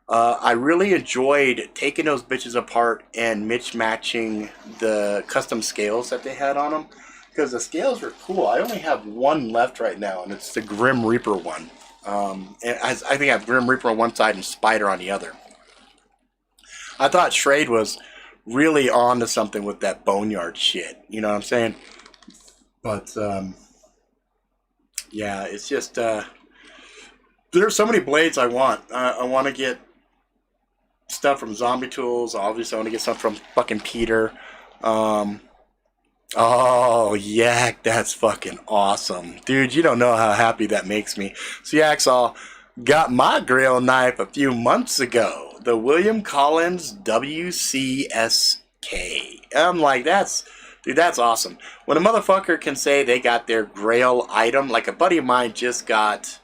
I really enjoyed taking those bitches apart and matching the custom scales that they had on them because the scales were cool. I only have one left right now, and it's the Grim Reaper one. And I think I have Grim Reaper on one side and Spider on the other. I thought Schrade was really on to something with that Boneyard shit. You know what I'm saying? But, yeah, it's just, there's so many blades I want. I want to get stuff from Zombie Tools. Obviously, I want to get stuff from fucking Peter. Oh, Yak, that's fucking awesome. Dude, you don't know how happy that makes me. So Yaksaw got my Grail knife a few months ago. The William Collins WCSK. I'm like, that's awesome. When a motherfucker can say they got their Grail item, like a buddy of mine just got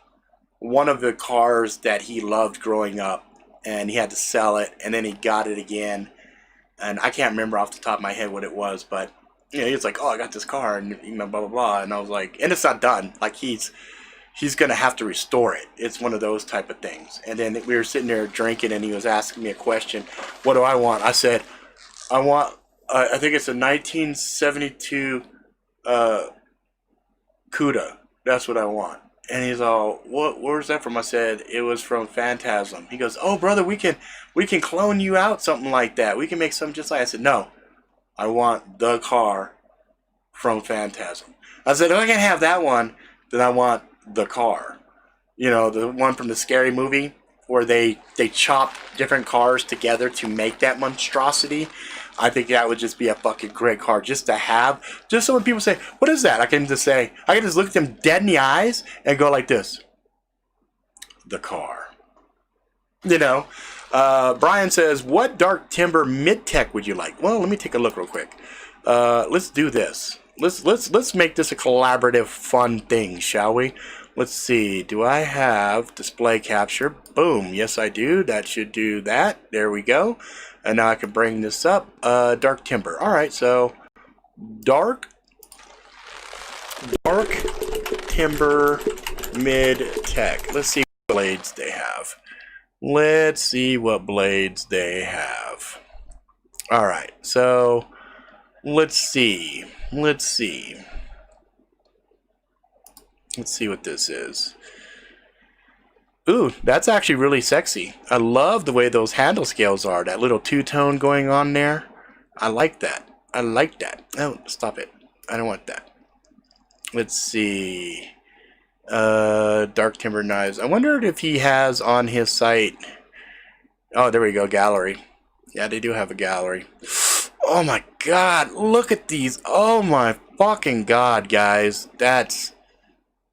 one of the cars that he loved growing up, and he had to sell it, and then he got it again, and I can't remember off the top of my head what it was, but you know, he was like, oh, I got this car, and you know, blah, blah, blah, and I was like, and it's not done. Like, he's going to have to restore it. It's one of those type of things. And then we were sitting there drinking, and he was asking me a question. What do I want? I said, I want, I think it's a 1972 Cuda. That's what I want. And he's all, where's that from? I said, it was from Phantasm. He goes, oh, brother, we can clone you out something like that. We can make something just like. I said, no, I want the car from Phantasm. I said, if I can have that one, then I want the car. You know, the one from the Scary Movie where they chop different cars together to make that monstrosity. I think that would just be a fucking great car just to have. Just so when people say, what is that? I can just look at them dead in the eyes and go like this. The car. You know? Brian says, what Dark Timber mid-tech would you like? Well, let me take a look real quick. Let's do this. Let's make this a collaborative, fun thing, shall we? Let's see. Do I have display capture? Boom. Yes, I do. That should do that. There we go. And now I can bring this up. Dark Timber. All right. So Dark Timber mid-tech. Let's see what blades they have. Let's see what blades they have. All right. So let's see. Let's see what this is. Ooh, that's actually really sexy. I love the way those handle scales are. That little two-tone going on there. I like that. I like that. Oh, stop it. I don't want that. Let's see. Dark Timber knives. I wondered if he has on his site. Oh, there we go. Gallery. Yeah, they do have a gallery. Oh my god. Look at these. Oh my fucking god, guys. That's...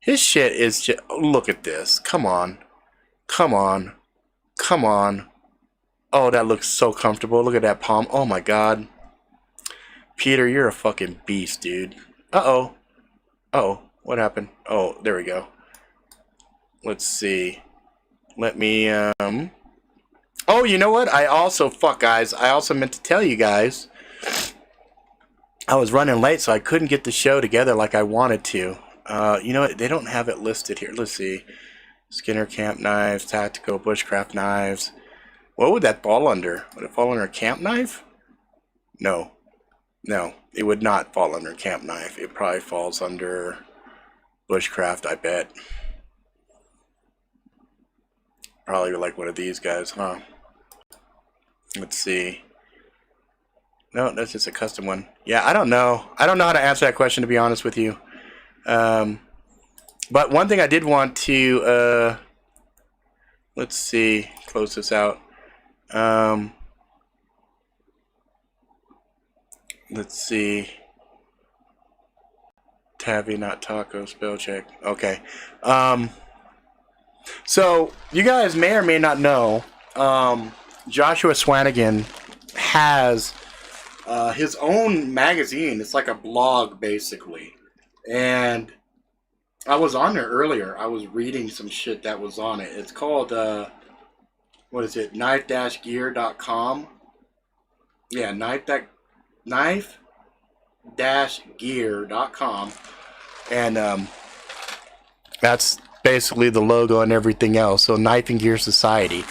His shit is just... Look at this. Come on. Come on. Come on. Oh, that looks so comfortable. Look at that palm. Oh my god. Peter, you're a fucking beast, dude. Uh-oh. Uh-oh. What happened? Oh, there we go. Let's see. Let me, Oh, you know what? I also... Fuck, guys. I also meant to tell you guys. I was running late, so I couldn't get the show together like I wanted to. You know what? They don't have it listed here. Let's see. Skinner camp knives, tactical bushcraft knives. What would that fall under? Would it fall under a camp knife? No. No, it would not fall under a camp knife. It probably falls under bushcraft, I bet. Probably like one of these guys, huh? Let's see. No, that's just a custom one. Yeah, I don't know. I don't know how to answer that question, to be honest with you. But one thing I did want to, let's see, close this out. Let's see. Tavi, not taco, spell check. Okay. So, you guys may or may not know, Joshua Swanigan has his own magazine. It's like a blog, basically. And I was on there earlier. I was reading some shit that was on it. It's called, what is it? Knife-gear.com. Yeah, knife-gear.com. And that's basically the logo and everything else. So Knife and Gear Society.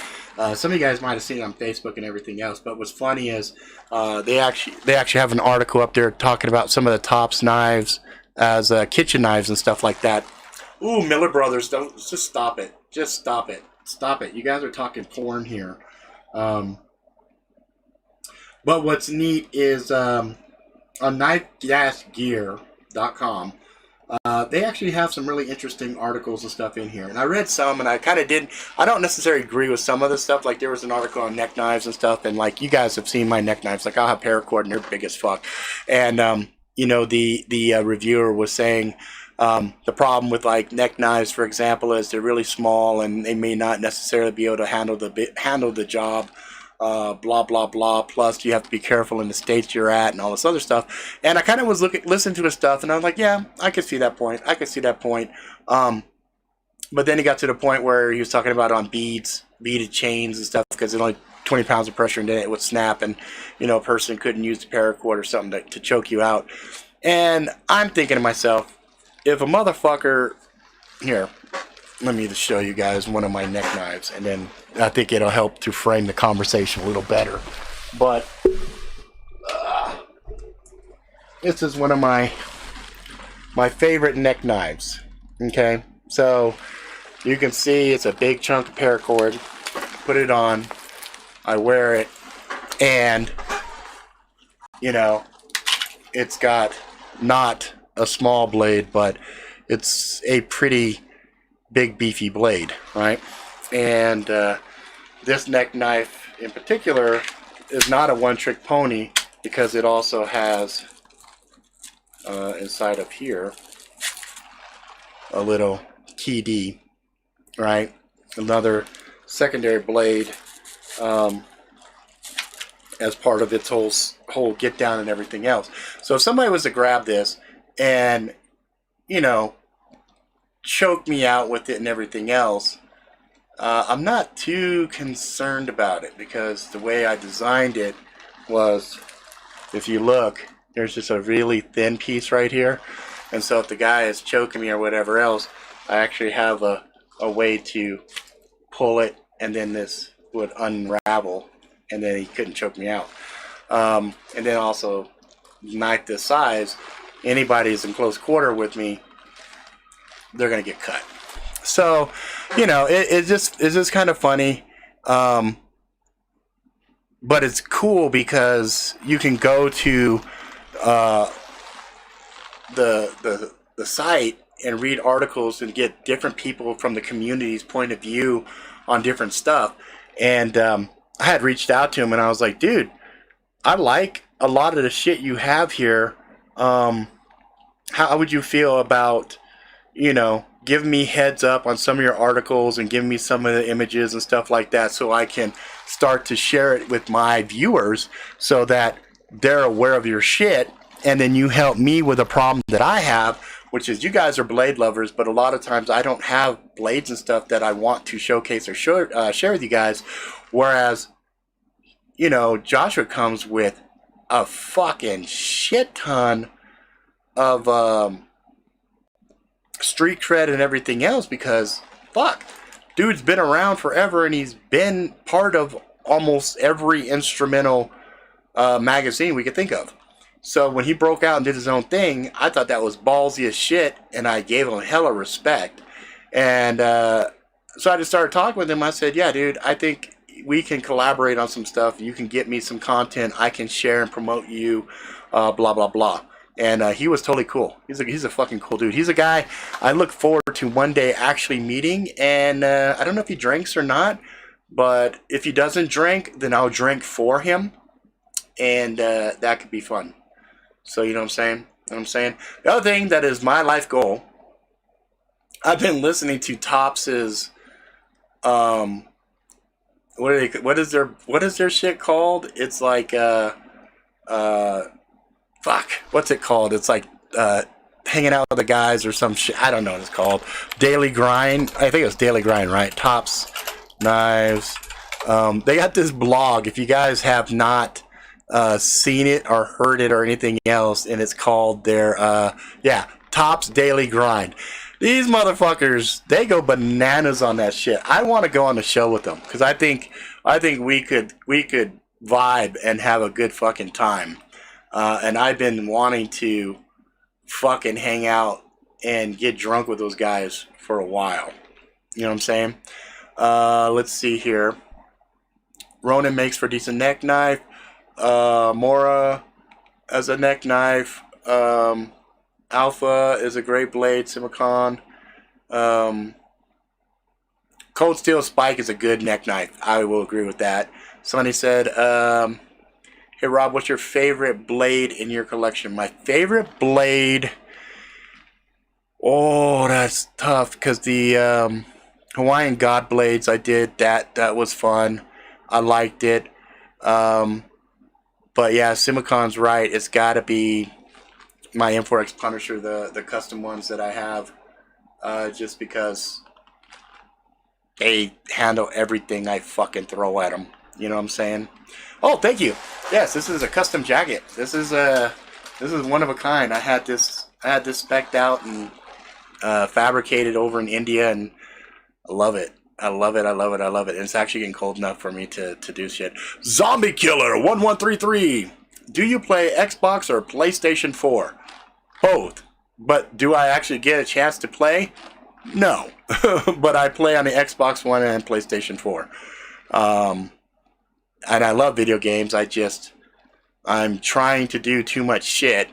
Some of you guys might have seen it on Facebook and everything else. But what's funny is they actually have an article up there talking about some of the tops knives as kitchen knives and stuff like that. Ooh, Miller Brothers, don't just stop it. Just stop it. Stop it. You guys are talking porn here. But what's neat is on knife-gear.com, they actually have some really interesting articles and stuff in here. And I read some, and I kind of didn't... I don't necessarily agree with some of the stuff. Like, there was an article on neck knives and stuff, and, like, you guys have seen my neck knives. Like, I'll have paracord, and they're big as fuck. And, you know, the reviewer was saying the problem with, like, neck knives, for example, is they're really small, and they may not necessarily be able to handle the job. Blah blah blah. Plus, you have to be careful in the states you're at and all this other stuff. And I kind of was listening to his stuff, and I was like, yeah, I could see that point. I could see that point. But then he got to the point where he was talking about on beaded chains and stuff, because it's only 20 pounds of pressure, and then it would snap, and you know, a person couldn't use the paracord or something to choke you out. And I'm thinking to myself, if a motherfucker here. Let me just show you guys one of my neck knives, and then I think it'll help to frame the conversation a little better. But this is one of my favorite neck knives. Okay, so you can see it's a big chunk of paracord. Put it on, I wear it, and you know, it's got not a small blade, but it's a pretty big beefy blade, right? And this neck knife in particular is not a one-trick pony because it also has inside of here a little key D, right? Another secondary blade as part of its whole get down and everything else. So if somebody was to grab this and, you know, choke me out with it and everything else, I'm not too concerned about it because the way I designed it was, if you look, there's just a really thin piece right here. And so if the guy is choking me or whatever else, I actually have a way to pull it, and then this would unravel, and then he couldn't choke me out. And then also, knife this size, anybody who's in close quarter with me, they're gonna get cut. So, you know, it's just kind of funny, but it's cool because you can go to the site and read articles and get different people from the community's point of view on different stuff. And I had reached out to him and I was like, dude, I like a lot of the shit you have here. How would you feel about, you know, giving me heads up on some of your articles and giving me some of the images and stuff like that so I can start to share it with my viewers so that they're aware of your shit, and then you help me with a problem that I have, which is you guys are blade lovers, but a lot of times I don't have blades and stuff that I want to showcase or share with you guys, whereas, you know, Joshua comes with a fucking shit ton of street cred and everything else because, fuck, dude's been around forever and he's been part of almost every instrumental magazine we could think of. So when he broke out and did his own thing, I thought that was ballsy as shit, and I gave him hella respect. And so I just started talking with him. I said, yeah, dude, I think we can collaborate on some stuff. You can get me some content. I can share and promote you, blah, blah, blah. And he was totally cool. He's a fucking cool dude. He's a guy I look forward to one day actually meeting. And I don't know if he drinks or not, but if he doesn't drink, then I'll drink for him. And that could be fun. So you know what I'm saying? You know what I'm saying? The other thing that is my life goal, I've been listening to Tops's what is their shit called? It's like fuck, what's it called? It's like hanging out with the guys or some shit. I don't know what it's called. Daily Grind. I think it was Daily Grind, right? Tops Knives. They got this blog. If you guys have not seen it or heard it or anything else, and it's called their Tops Daily Grind. These motherfuckers, they go bananas on that shit. I want to go on the show with them because I think we could vibe and have a good fucking time. And I've been wanting to fucking hang out and get drunk with those guys for a while. You know what I'm saying? Let's see here. Ronin makes for decent neck knife. Mora as a neck knife. Alpha is a great blade. Simicon. Cold Steel Spike is a good neck knife. I will agree with that. Somebody said, hey Rob, what's your favorite blade in your collection? My favorite blade... Oh, that's tough because the Hawaiian God blades I did, that was fun. I liked it. But yeah, Simicon's right. It's got to be my M4X Punisher, the custom ones that I have, just because they handle everything I fucking throw at them. You know what I'm saying? Oh, thank you. Yes, this is a custom jacket. This is one of a kind. I had this spec'd out and fabricated over in India, and I love it. I love it. And it's actually getting cold enough for me to do shit. Zombie Killer 1133. Do you play Xbox or PlayStation 4? Both. But do I actually get a chance to play? No. But I play on the Xbox One and PlayStation 4. And I love video games. I'm trying to do too much shit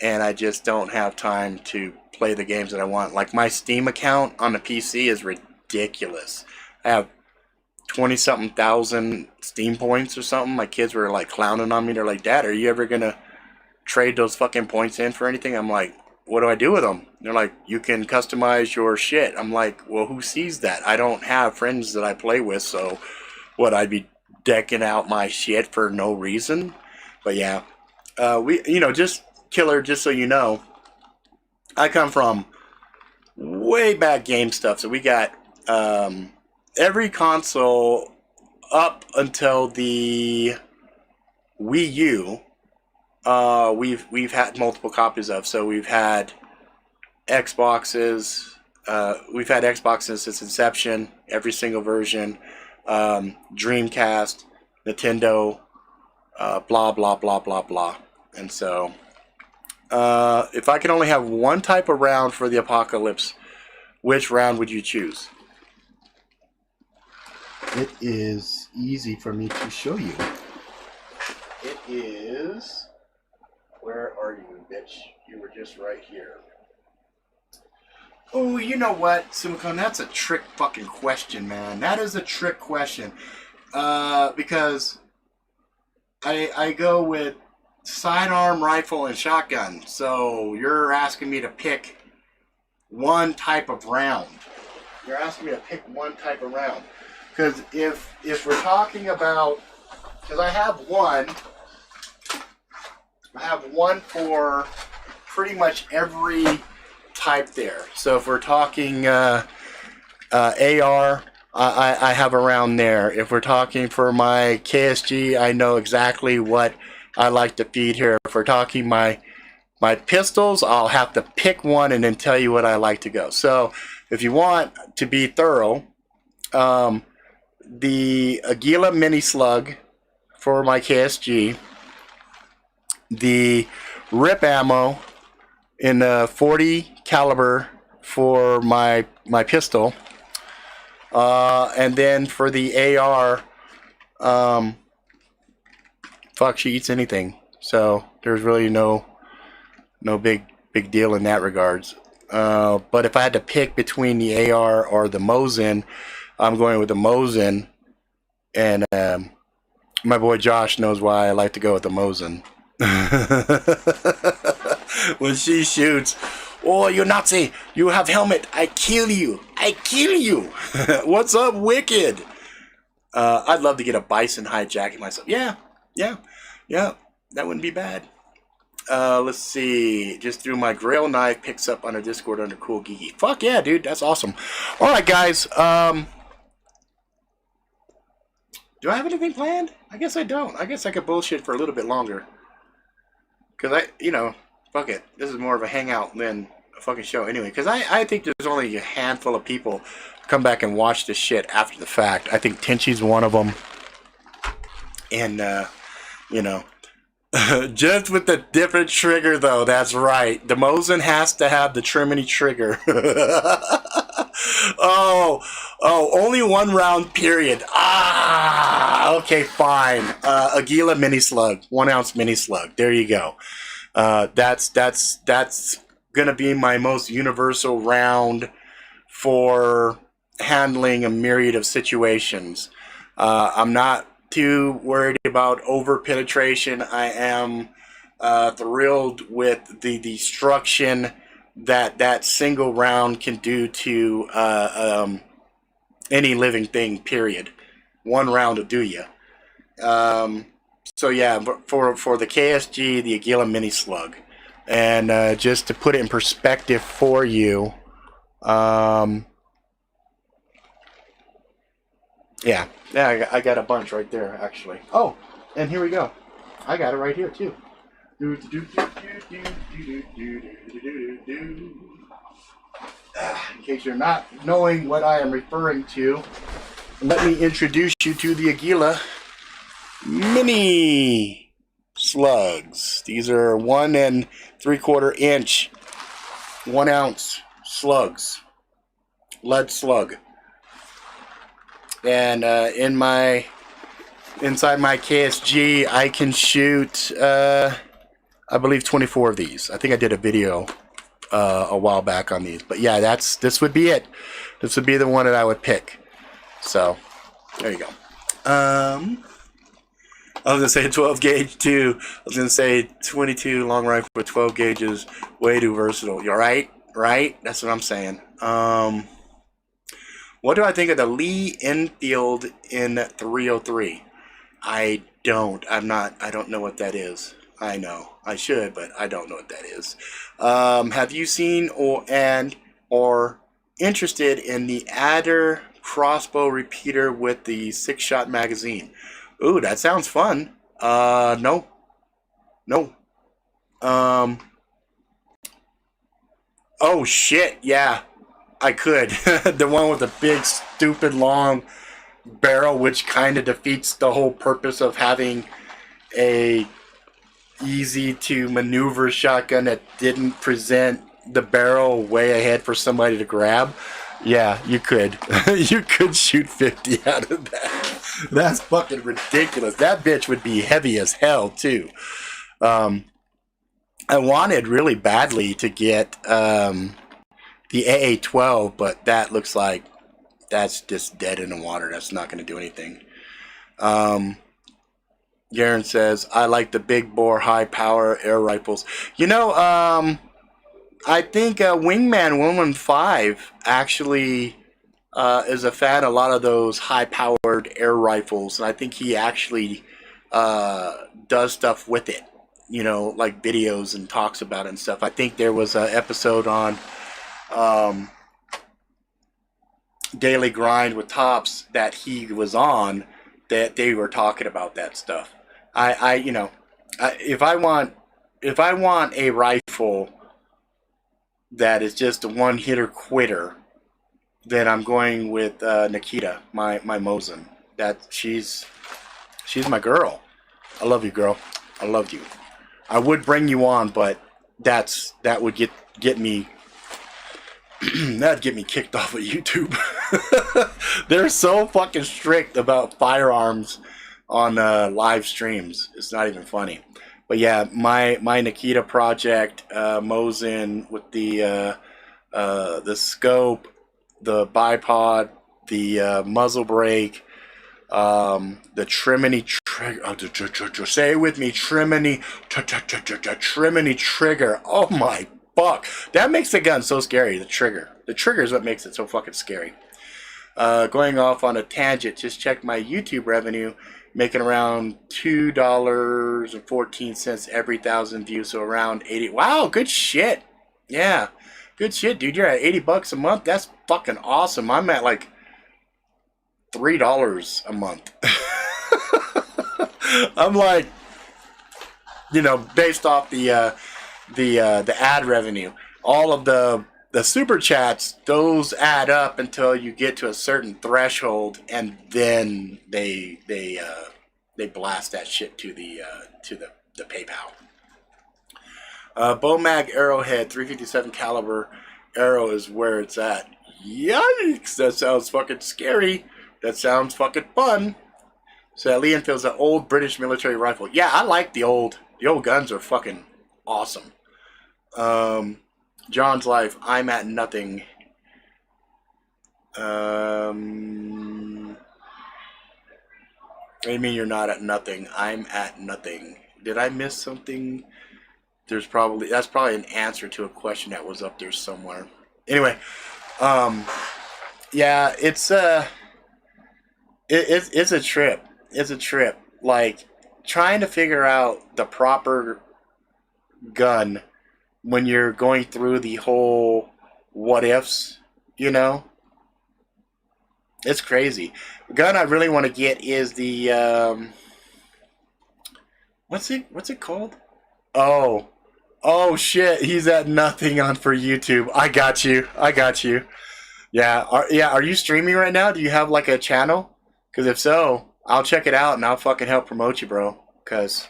and I just don't have time to play the games that I want. Like my Steam account on the PC is ridiculous. I have 20 something thousand Steam points or something. My kids were like clowning on me. They're like, "Dad, are you ever gonna trade those fucking points in for anything?" I'm like, "What do I do with them?" They're like, "You can customize your shit." I'm like, "Well, who sees that? I don't have friends that I play with, so what, I'd be decking out my shit for no reason?" But yeah, just Killer, just so you know, I come from way back game stuff. So we got every console up until the Wii U. We've had multiple copies of. So we've had Xboxes. We've had Xboxes since inception, every single version. Dreamcast, Nintendo, blah blah blah blah blah. And so, if I could only have one type of round for the apocalypse, which round would you choose? It is easy for me to show you. It is... Where are you, bitch? You were just right here. Oh, you know what, Sumicon? That's a trick fucking question, man. That is a trick question. Because I go with sidearm rifle and shotgun. So you're asking me to pick one type of round. You're asking me to pick one type of round. Because if we're talking about... Because I have one for pretty much every type there. So if we're talking AR, I have a round there. If we're talking for my KSG, I know exactly what I like to feed here. If we're talking my pistols, I'll have to pick one and then tell you what I like to go. So if you want to be thorough, the Aguila Mini Slug for my KSG, the Rip Ammo in the 40 caliber for my pistol, and then for the AR, fuck, she eats anything. So there's really no big deal in that regards. But if I had to pick between the AR or the Mosin, I'm going with the Mosin, and my boy Josh knows why I like to go with the Mosin. When she shoots, "Oh, you Nazi, you have helmet, I kill you, I kill you." What's up, Wicked? I'd love to get a bison hijacking myself. Yeah, that wouldn't be bad. Let's see. Just threw my Grail knife, picks up under Discord under Cool Geeky. Fuck yeah, dude, that's awesome. Alright, guys. Do I have anything planned? I guess I don't. I guess I could bullshit for a little bit longer. Because fuck it. This is more of a hangout than a fucking show anyway. Because I think there's only a handful of people come back and watch this shit after the fact. I think Tenchi's one of them. And, just with the different trigger, though. That's right. The Mosin has to have the Trimini trigger. Oh, only one round, period. Okay, fine. Aguila Mini Slug, 1 ounce Mini Slug. There you go. That's gonna be my most universal round for handling a myriad of situations. I'm not too worried about over penetration. I am thrilled with the destruction that single round can do to any living thing, period. 1 round will do you. So yeah, for the KSG, the Aguila Mini Slug, and just to put it in perspective for you, yeah, I got a bunch right there actually. Oh, and here we go. I got it right here too. In case you're not knowing what I am referring to, let me introduce you to the Aguila Mini Slugs. These are 1 3/4 inch, 1 ounce slugs, lead slug. And inside my KSG, I can shoot I believe 24 of these. I think I did a video a while back on these. But yeah, this would be it. This would be the one that I would pick. So there you go. I was gonna say 12 gauge too. I was gonna say 22 long rifle with 12 gauges, way too versatile. You're right, right? That's what I'm saying. What do I think of the Lee Enfield in 303? I don't know what that is. I know I should, but I don't know what that is. Have you seen or interested in the Adder crossbow repeater with the 6-shot magazine? Ooh, that sounds fun. No. Oh shit, yeah, I could. The one with the big, stupid, long barrel, which kind of defeats the whole purpose of having a easy to maneuver shotgun that didn't present the barrel way ahead for somebody to grab. Yeah, you could. You could shoot 50 out of that. That's fucking ridiculous. That bitch would be heavy as hell, too. I wanted really badly to get the AA-12, but that looks like that's just dead in the water. That's not going to do anything. Garen says, I like the big bore, high power air rifles. You know, I think Wingman 115 actually is a fan of a lot of those high-powered air rifles, and I think he actually does stuff with it, you know, like videos and talks about it and stuff. I think there was an episode on Daily Grind with Tops that he was on that they were talking about that stuff. If I want a rifle that is just a one-hitter quitter, then I'm going with Nikita, my Mosin. She's my girl. I love you, girl. I love you. I would bring you on, but that would get me that'd get me kicked off of YouTube. They're so fucking strict about firearms on live streams. It's not even funny. But yeah, my Nikita project, Mosin with the scope, the bipod, the muzzle brake, the Trimini trigger. Say it with me, Trimini trigger. Oh my fuck, that makes the gun so scary. The trigger is what makes it so fucking scary. Going off on a tangent, just check my YouTube revenue, making around $2.14 every 1,000 views, so around 80. Wow, good shit. Yeah, good shit, dude. You're at $80 a month. That's fucking awesome. I'm at like $3 a month. I'm like, you know, based off the ad revenue, all of the super chats, those add up until you get to a certain threshold, and then they blast that shit to the PayPal. Bowmag Arrowhead 357 caliber arrow is where it's at. Yikes! That sounds fucking scary. That sounds fucking fun. So Lee Enfield's an old British military rifle. Yeah, I like the old guns are fucking awesome. John's Life, I'm at nothing. What do you mean you're not at nothing? I'm at nothing. Did I miss something? That's probably an answer to a question that was up there somewhere. Anyway, yeah, it's a trip. It's a trip. Like, trying to figure out the proper gun when you're going through the whole what ifs, you know? It's crazy. The gun I really want to get is the what's it called? Oh shit, he's at nothing on for YouTube. I got you. Yeah, are you streaming right now? Do you have like a channel? Because if so, I'll check it out and I'll fucking help promote you, bro. Because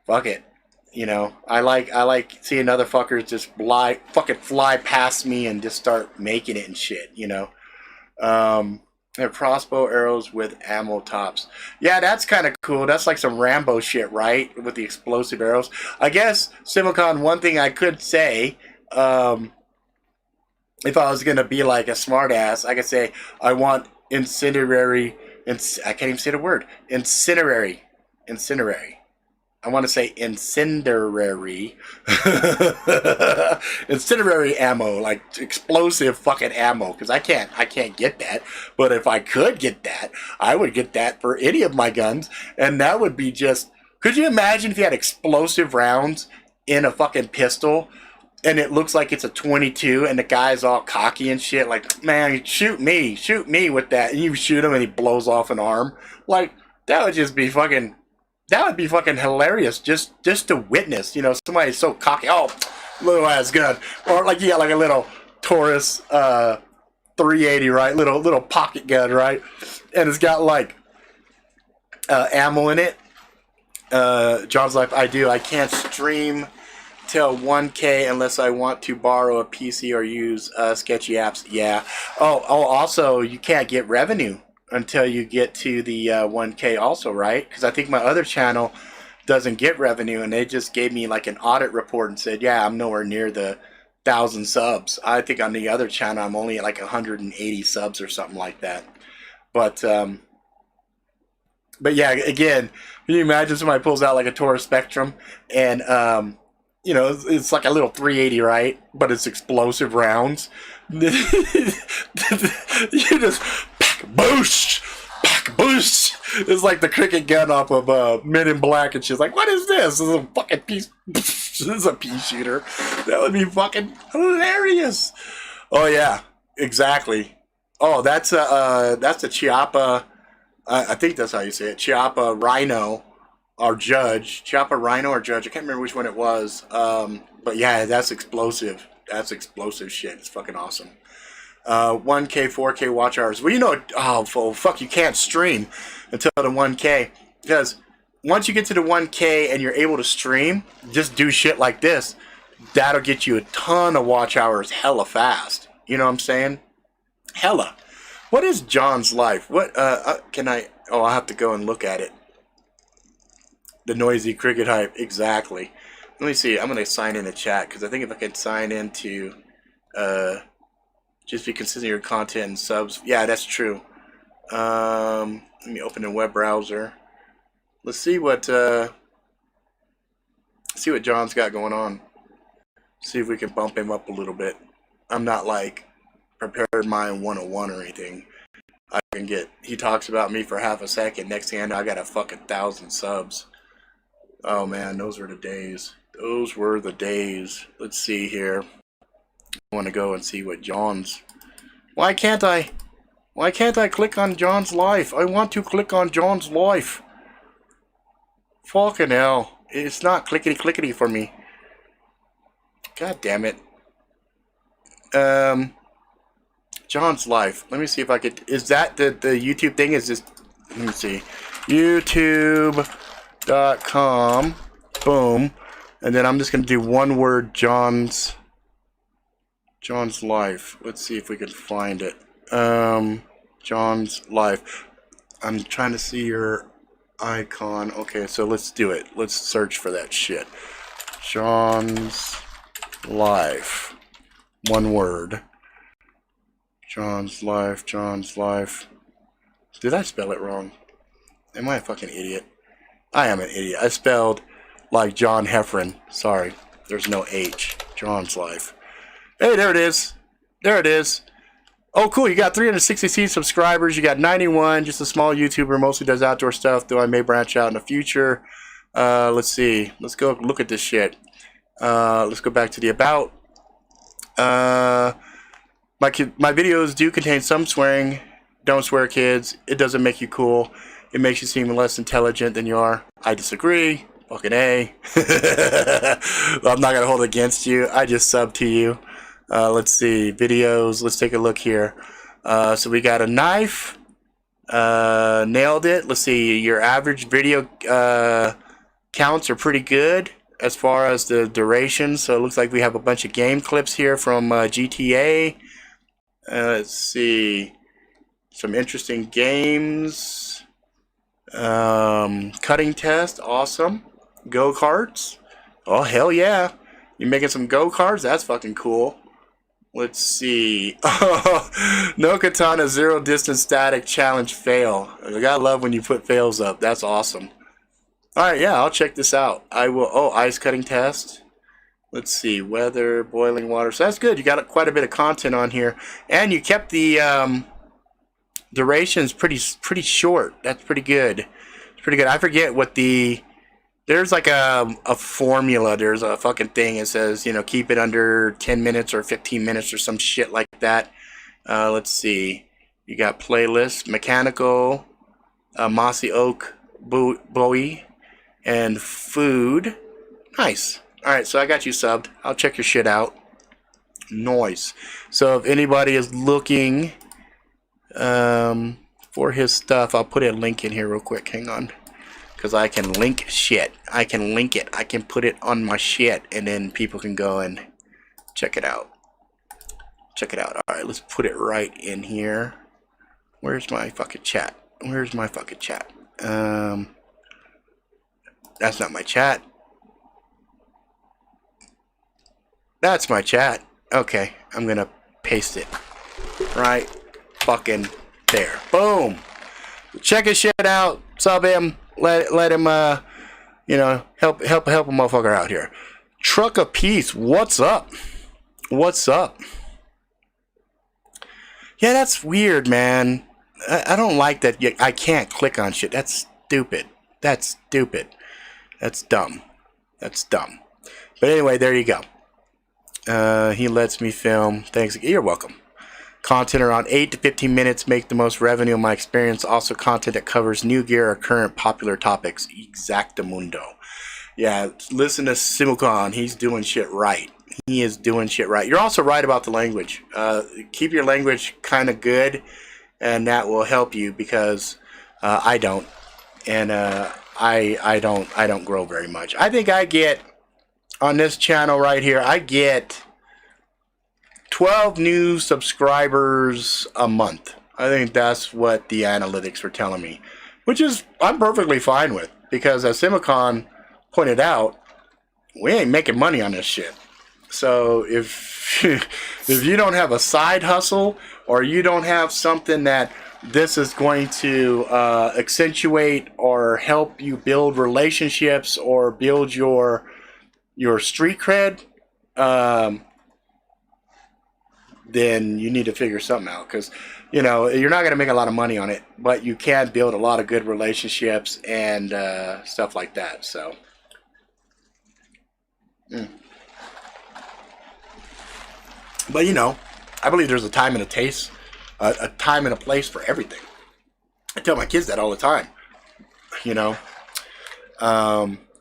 fuck it. You know, I like seeing other fuckers just fucking fly past me and just start making it and shit, you know. They're crossbow arrows with ammo tops. Yeah, that's kind of cool. That's like some Rambo shit, right? With the explosive arrows. I guess, Simicon, one thing I could say, if I was going to be like a smartass, I could say, I want incendiary, I can't even say the word, incinerary. I want to say incendiary. Incendiary ammo, like explosive fucking ammo, because I can't get that. But if I could get that, I would get that for any of my guns, and that would be just. Could you imagine if you had explosive rounds in a fucking pistol, and it looks like it's a 22, and the guy's all cocky and shit, like, man, shoot me with that, and you shoot him, and he blows off an arm, like that would just be fucking. That would be fucking hilarious, just to witness, you know, somebody so cocky, oh, little ass gun, or like you got like a little Taurus 380, right, little pocket gun, right, and it's got like ammo in it. John's Life, I can't stream till 1K unless I want to borrow a PC or use sketchy apps. Yeah. Oh, also you can't get revenue until you get to the 1K also, right? Because I think my other channel doesn't get revenue, and they just gave me like an audit report and said, yeah, I'm nowhere near the 1,000 subs. I think on the other channel I'm only at like 180 subs or something like that. But yeah, again, can you imagine somebody pulls out like a Taurus Spectrum and you know, it's like a little 380, right? But it's explosive rounds. You just boosh. It's like the cricket gun off of Men in Black, and she's like, "What is this? This is a fucking piece. This is a pea shooter." That would be fucking hilarious. Oh yeah, exactly. Oh, that's a Chiapa. I think that's how you say it. Chiapa Rhino, or Judge. Chiapa Rhino or Judge. I can't remember which one it was. But yeah, that's explosive. That's explosive shit. It's fucking awesome. 1K, 4K watch hours. Well, you know, oh, fuck, you can't stream until the 1K. Because once you get to the 1K and you're able to stream, just do shit like this, that'll get you a ton of watch hours hella fast. You know what I'm saying? Hella. What is John's Life? What, can I, I'll have to go and look at it. The noisy cricket hype, exactly. Let me see, I'm going to sign in the chat, because I think if I can sign into, just be consistent with your content and subs. Yeah, that's true. Let me open a web browser. Let's see what John's got going on. See if we can bump him up a little bit. I'm not like prepared mind 101 or anything. I can get. He talks about me for half a second. Next thing I know, I got a fucking 1,000 subs. Oh man, those were the days. Those were the days. Let's see here. I want to go and see what John's. Why can't I click on John's Life? I want to click on John's Life. Fucking hell. It's not clickety for me. God damn it. John's Life. Let me see if I could. Is that the YouTube thing? Is this. Let me see. YouTube.com. Boom. And then I'm just going to do one word, John's Life. Let's see if we can find it. John's Life. I'm trying to see your icon. Okay, so let's do it. Let's search for that shit. John's Life. One word. John's Life. Did I spell it wrong? Am I a fucking idiot? I am an idiot. I spelled like John Heffron. Sorry. There's no H. John's Life. Hey, there it is. Oh, cool. You got 366 subscribers. You got 91. Just a small YouTuber. Mostly does outdoor stuff, though I may branch out in the future. Let's see. Let's go look at this shit. Let's go back to the about. My videos do contain some swearing. Don't swear, kids. It doesn't make you cool. It makes you seem less intelligent than you are. I disagree. Fucking A. I'm not going to hold it against you. I just subbed to you. Let's see. Videos. Let's take a look here. So we got a knife. Nailed it. Let's see. Your average video counts are pretty good as far as the duration. So it looks like we have a bunch of game clips here from GTA. Let's see. Some interesting games. Cutting test, awesome. Go-karts. Oh, hell yeah. You making some go-karts? That's fucking cool. Let's see. Oh, no katana zero distance static challenge fail. I gotta love when you put fails up. That's awesome. Alright, yeah, I'll check this out. I will. Oh, ice cutting test. Let's see. Weather, boiling water. So that's good. You got quite a bit of content on here. And you kept the durations pretty short. That's pretty good. It's pretty good. I forget what there's like a formula. There's a fucking thing that says, you know, keep it under 10 minutes or 15 minutes or some shit like that. Let's see. You got playlist, mechanical, mossy oak, Bowie, and food. Nice. All right, so I got you subbed. I'll check your shit out. Nice. So if anybody is looking for his stuff, I'll put a link in here real quick. Hang on. Because I can link shit. I can link it. I can put it on my shit. And then people can go and check it out. Check it out. Alright, let's put it right in here. Where's my fucking chat? Where's my fucking chat? That's not my chat. That's my chat. Okay, I'm going to paste it. Right fucking there. Boom. Check his shit out. Sub him. Let him, you know, help a motherfucker out here. Truck of Peace, what's up? What's up? Yeah, that's weird, man. I don't like that. I can't click on shit. That's stupid. That's stupid. That's dumb. That's dumb. But anyway, there you go. He lets me film. Thanks. You're welcome. Content around 8 to 15 minutes make the most revenue in my experience. Also content that covers new gear or current popular topics. Exactamundo. Yeah, listen to Simulcon. He's doing shit right. He is doing shit right. You're also right about the language. Keep your language kind of good, and that will help you because I don't. And I don't grow very much. I think I get, on this channel right here, I get 12 new subscribers a month. I think that's what the analytics were telling me, which is I'm perfectly fine with, because as Simicon pointed out, we ain't making money on this shit. So if you don't have a side hustle, or you don't have something that this is going to accentuate or help you build relationships or build your street cred, then you need to figure something out, because you know you're not going to make a lot of money on it, but you can build a lot of good relationships and stuff like that. So but you know, I believe there's a time and a time and a place for everything. I tell my kids that all the time, you know.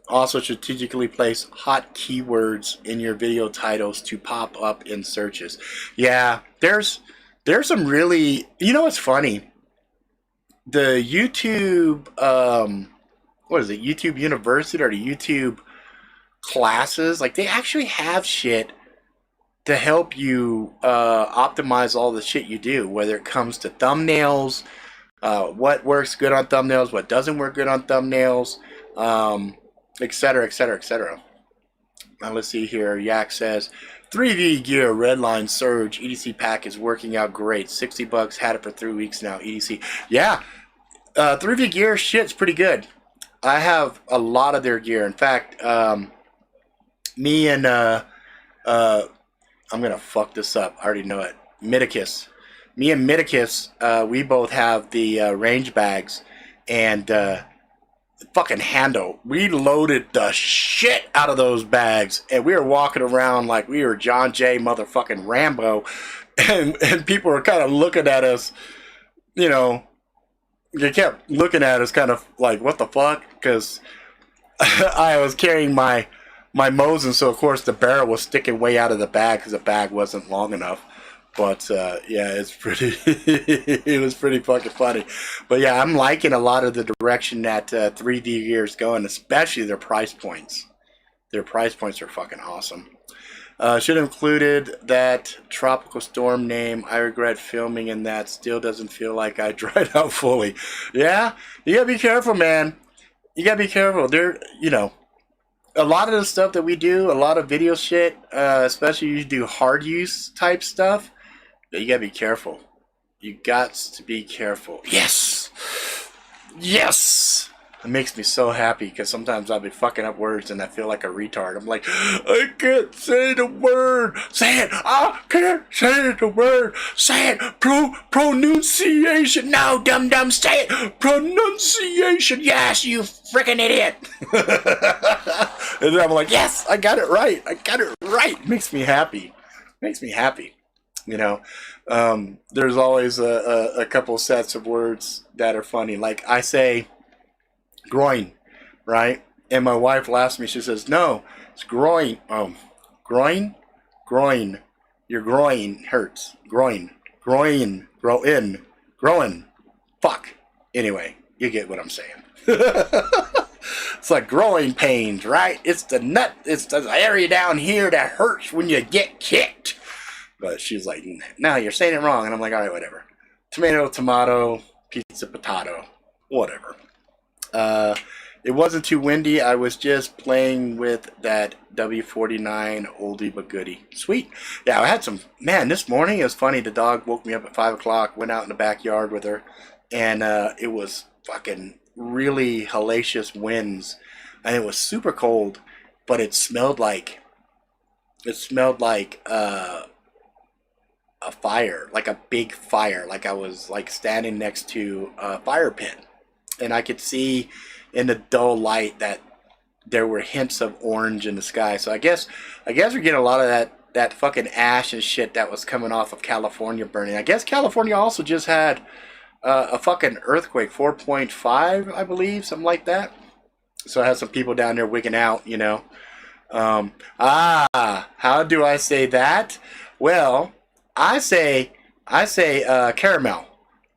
Also strategically place hot keywords in your video titles to pop up in searches. Yeah, there's some really, you know what's funny? The YouTube, what is it? YouTube University or the YouTube classes, like they actually have shit to help you optimize all the shit you do, whether it comes to thumbnails, what works good on thumbnails, what doesn't work good on thumbnails, etc., etc., etc. Now let's see here. Yak says 3V Gear Redline Surge EDC pack is working out great. $60. Had it for 3 weeks now. EDC. Yeah, 3V Gear shit's pretty good. I have a lot of their gear. In fact, me and I'm gonna fuck this up. I already know it. Midicus. Me and Midicus, we both have the range bags, and fucking handle. We loaded the shit out of those bags, and we were walking around like we were John J. motherfucking Rambo, and people were kind of looking at us, you know, they kept looking at us kind of like, what the fuck? Because I was carrying my Mosin, so of course the barrel was sticking way out of the bag because the bag wasn't long enough. But yeah, it's pretty. It was pretty fucking funny. But yeah, I'm liking a lot of the direction that 3D Gear is going, especially their price points. Their price points are fucking awesome. Should have included that tropical storm name. I regret filming and that still doesn't feel like I dried out fully. Yeah, you gotta be careful, man. You gotta be careful. A lot of the stuff that we do, a lot of video shit, especially you do hard use type stuff, you gotta be careful. You got to be careful. Yes! Yes! It makes me so happy because sometimes I'll be fucking up words and I feel like a retard. I'm like, I can't say the word. Say it. I can't say the word. Say it. Pronunciation. No, dum-dum. Say it. Pronunciation. Yes, you freaking idiot. And then I'm like, yes, I got it right. I got it right. It makes me happy. Makes me happy. There's always a couple sets of words that are funny. Like I say groin, right? And my wife laughs at me. She says, no, it's groin. Groin? Groin. Your groin hurts. Groin. Groin. Grow in. Growing. Fuck. Anyway, you get what I'm saying. It's like growing pains, right? It's the nut. It's the area down here that hurts when you get kicked. But she's like, no, you're saying it wrong. And I'm like, all right, whatever. Tomato, tomato, pizza, potato, whatever. It wasn't too windy. I was just playing with that W49 oldie but goodie. Sweet. Yeah, I had some, man, this morning it was funny. The dog woke me up at 5 o'clock, went out in the backyard with her, and it was fucking really hellacious winds. And it was super cold, but it smelled like a fire, like a big fire, like I was like standing next to a fire pit, and I could see in the dull light that there were hints of orange in the sky. So I guess we're getting a lot of that fucking ash and shit that was coming off of California burning. I guess California also just had a fucking earthquake, 4.5, I believe, something like that. So I had some people down there wigging out, how do I say that? Well, I say caramel,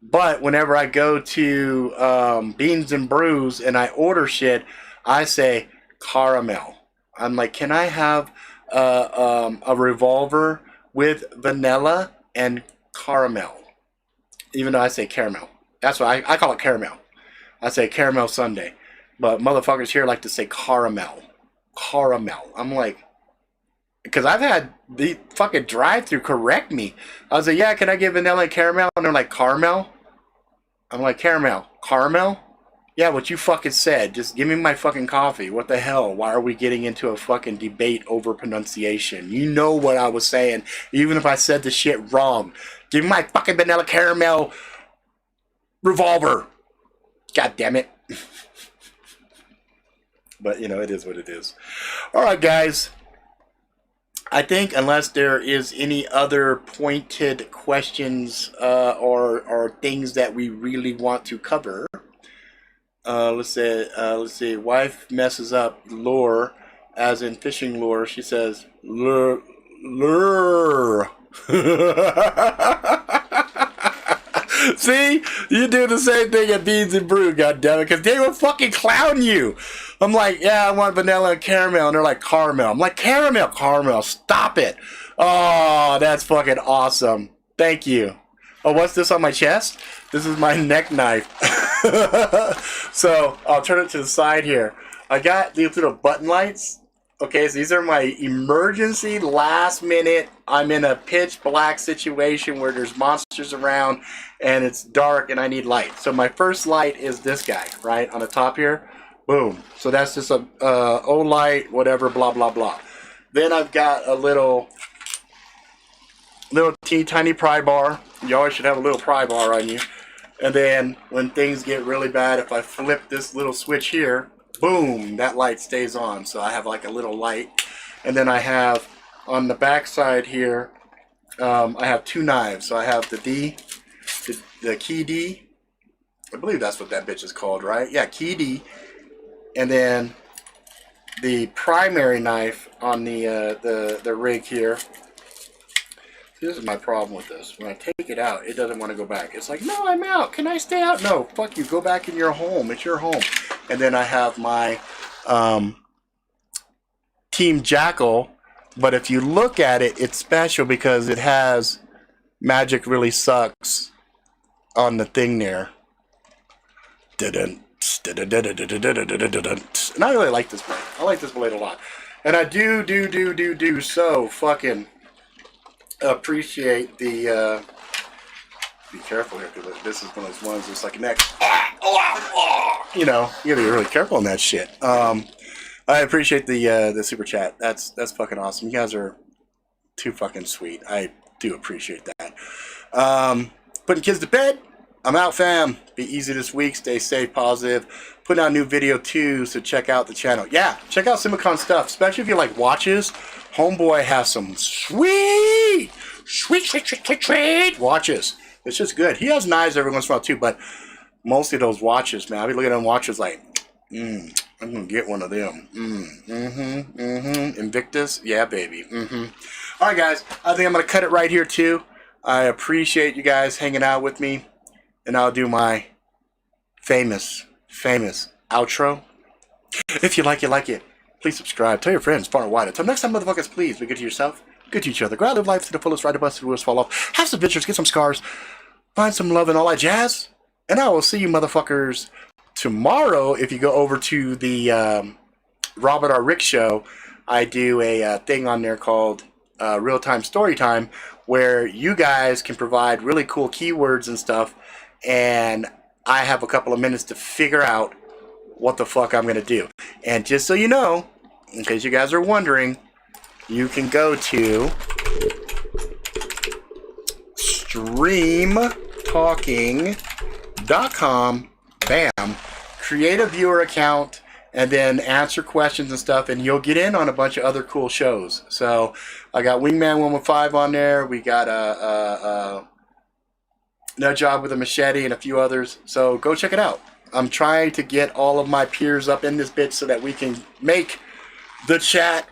but whenever I go to Beans and Brews and I order shit, I say caramel. I'm like, can I have a revolver with vanilla and caramel? Even though I say caramel, that's why I call it caramel. I say caramel sundae, but motherfuckers here like to say caramel. Caramel. I'm like, because I've had the fucking drive-thru correct me. I was like, yeah, can I get vanilla and caramel? And they're like, caramel? I'm like, caramel. Caramel? Yeah, what you fucking said. Just give me my fucking coffee. What the hell? Why are we getting into a fucking debate over pronunciation? You know what I was saying, even if I said the shit wrong. Give me my fucking vanilla caramel revolver. God damn it. But, it is what it is. All right, guys. I think unless there is any other pointed questions or things that we really want to cover, let's see. Wife messes up lure, as in fishing lure. She says lure. See, you do the same thing at Beans and Brew, goddammit, because they will fucking clown you. I'm like, yeah, I want vanilla and caramel, and they're like, caramel. I'm like, caramel, stop it. Oh, that's fucking awesome. Thank you. Oh, what's this on my chest? This is my neck knife. So, I'll turn it to the side here. I got these little button lights. Okay, so these are my emergency last minute. I'm in a pitch black situation where there's monsters around and it's dark and I need light. So my first light is this guy, right, on the top here. Boom. So that's just a old light, whatever, blah, blah, blah. Then I've got a little tiny pry bar. You always should have a little pry bar on you. And then when things get really bad, if I flip this little switch here, boom, that light stays on. So I have like a little light. And then I have on the back side here, I have two knives. So I have the key D. I believe that's what that bitch is called, right? Yeah, key D. And then the primary knife on the rig here. This is my problem with this. When I take it out, it doesn't want to go back. It's like, no, I'm out. Can I stay out? No, fuck you. Go back in your home. It's your home. And then I have my Team Jackal But if you look at it, it's special because it has Magic Really Sucks on the thing there. And I really like this blade. I like this blade a lot. And I do so fucking appreciate the, be careful here, because this is one of those ones that's like next, you know, you gotta be really careful on that shit. I appreciate the super chat. That's fucking awesome. You guys are too fucking sweet. I do appreciate that. Putting kids to bed. I'm out, fam. Be easy this week. Stay safe, positive. Putting out a new video too, so check out the channel. Yeah, check out Simicon stuff, especially if you like watches. Homeboy has some sweet watches. It's just good. He has knives every once in a while too, but mostly those watches, man. I be looking at them watches like, I'm gonna get one of them. Invictus, yeah, baby. All right, guys. I think I'm gonna cut it right here too. I appreciate you guys hanging out with me, and I'll do my famous outro. If you like it, please subscribe. Tell your friends far and wide. Until next time, motherfuckers, please be good to yourself, good to each other. Go out, live life to the fullest, ride the bus, the wheels fall off, have some adventures, get some scars, find some love and all that jazz. And I will see you motherfuckers tomorrow. If you go over to the Robert R. Rick show, I do a thing on there called Real-Time Story Time, where you guys can provide really cool keywords and stuff, and I have a couple of minutes to figure out what the fuck I'm going to do. And just so you know, in case you guys are wondering, you can go to streamtalking.com, bam, create a viewer account, and then answer questions and stuff, and you'll get in on a bunch of other cool shows. So I got Wingman 115 on there. We got No Job with a Machete and a few others. So go check it out. I'm trying to get all of my peers up in this bitch so that we can make the chat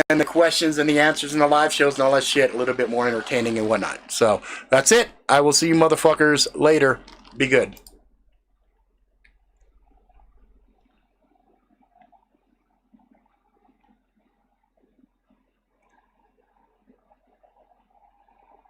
and the questions and the answers and the live shows and all that shit a little bit more entertaining and whatnot. So that's it. I will see you motherfuckers later. Be good.